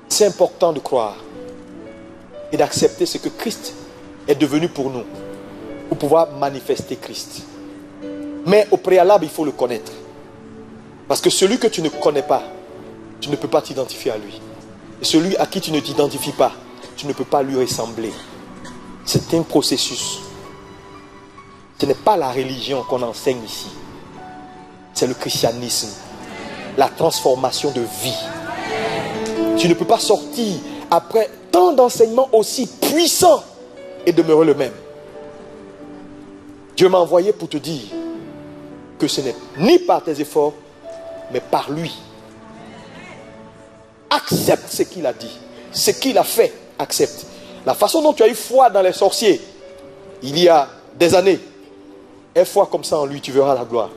C'est important de croire et d'accepter ce que Christ est devenu pour nous, pour pouvoir manifester Christ. Mais au préalable, il faut le connaître. Parce que celui que tu ne connais pas, tu ne peux pas t'identifier à lui. Et celui à qui tu ne t'identifies pas, tu ne peux pas lui ressembler. C'est un processus. Ce n'est pas la religion qu'on enseigne ici. C'est le christianisme. La transformation de vie. Tu ne peux pas sortir après tant d'enseignements aussi puissants et demeurer le même. Dieu m'a envoyé pour te dire que ce n'est ni par tes efforts, mais par lui. Accepte ce qu'il a dit. Ce qu'il a fait, accepte. La façon dont tu as eu foi dans les sorciers, il y a des années, aie foi comme ça en lui, tu verras la gloire.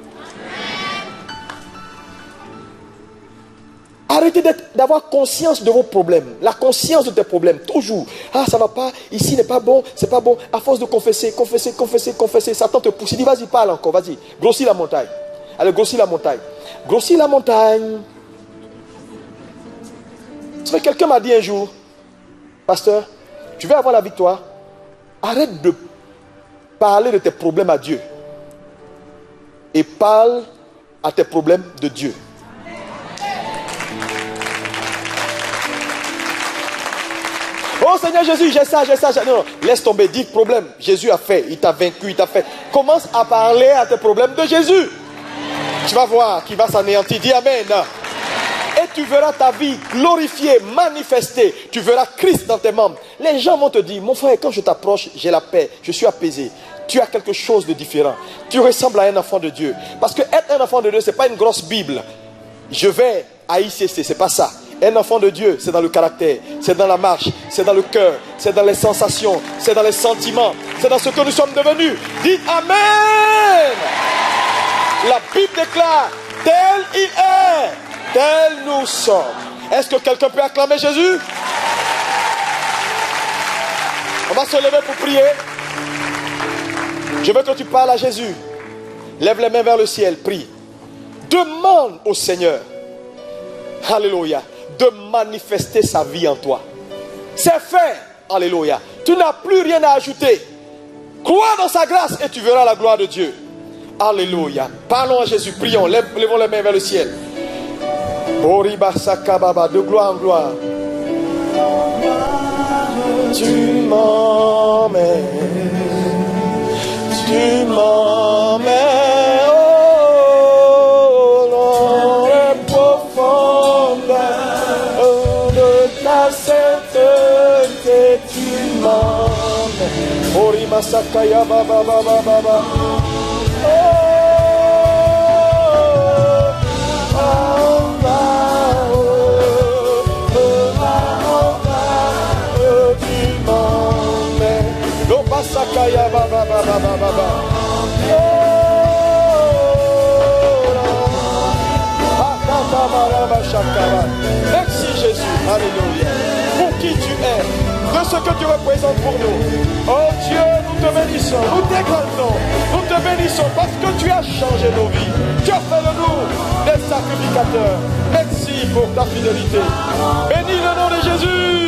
Arrêtez d'avoir conscience de vos problèmes. La conscience de tes problèmes, toujours. Ah, ça va pas, ici n'est pas bon, c'est pas bon. À force de confesser, Satan te pousse. Il dit, vas-y, parle encore, vas-y. Grossis la montagne. Allez, grossis la montagne. Grossis la montagne. Quelqu'un m'a dit un jour, pasteur, tu veux avoir la victoire? Arrête de parler de tes problèmes à Dieu. Et parle à tes problèmes de Dieu. Oh Seigneur Jésus, j'ai ça. Non, laisse tomber, dis problème. Jésus a fait, il t'a vaincu, il t'a fait. Commence à parler à tes problèmes de Jésus. Tu vas voir qu'il va s'anéantir. Dis Amen. Et tu verras ta vie glorifiée, manifestée. Tu verras Christ dans tes membres. Les gens vont te dire, mon frère, quand je t'approche, j'ai la paix, je suis apaisé. Tu as quelque chose de différent. Tu ressembles à un enfant de Dieu. Parce que être un enfant de Dieu, ce n'est pas une grosse Bible. Je vais à ICC, ce n'est pas ça. Un enfant de Dieu, c'est dans le caractère, c'est dans la marche, c'est dans le cœur, c'est dans les sensations, c'est dans les sentiments, c'est dans ce que nous sommes devenus. Dites Amen. La Bible déclare, tel il est, tel nous sommes. Est-ce que quelqu'un peut acclamer Jésus? On va se lever pour prier. Je veux que tu parles à Jésus. Lève les mains vers le ciel, prie. Demande au Seigneur, alléluia, de manifester sa vie en toi. C'est fait, alléluia. Tu n'as plus rien à ajouter. Crois dans sa grâce et tu verras la gloire de Dieu. Alléluia. Parlons à Jésus, prions, levons les mains vers le ciel. De gloire en gloire. Tu m'emmènes, tu m'emmènes. Sakaya baba baba baba. Basakaya baba baba baba. Merci Jésus, alléluia, pour qui tu es, de ce que tu représentes pour nous. Oh Dieu, nous te bénissons, nous t'exaltons, nous te bénissons parce que tu as changé nos vies. Tu as fait de nous des sacrificateurs. Merci pour ta fidélité. Bénis le nom de Jésus.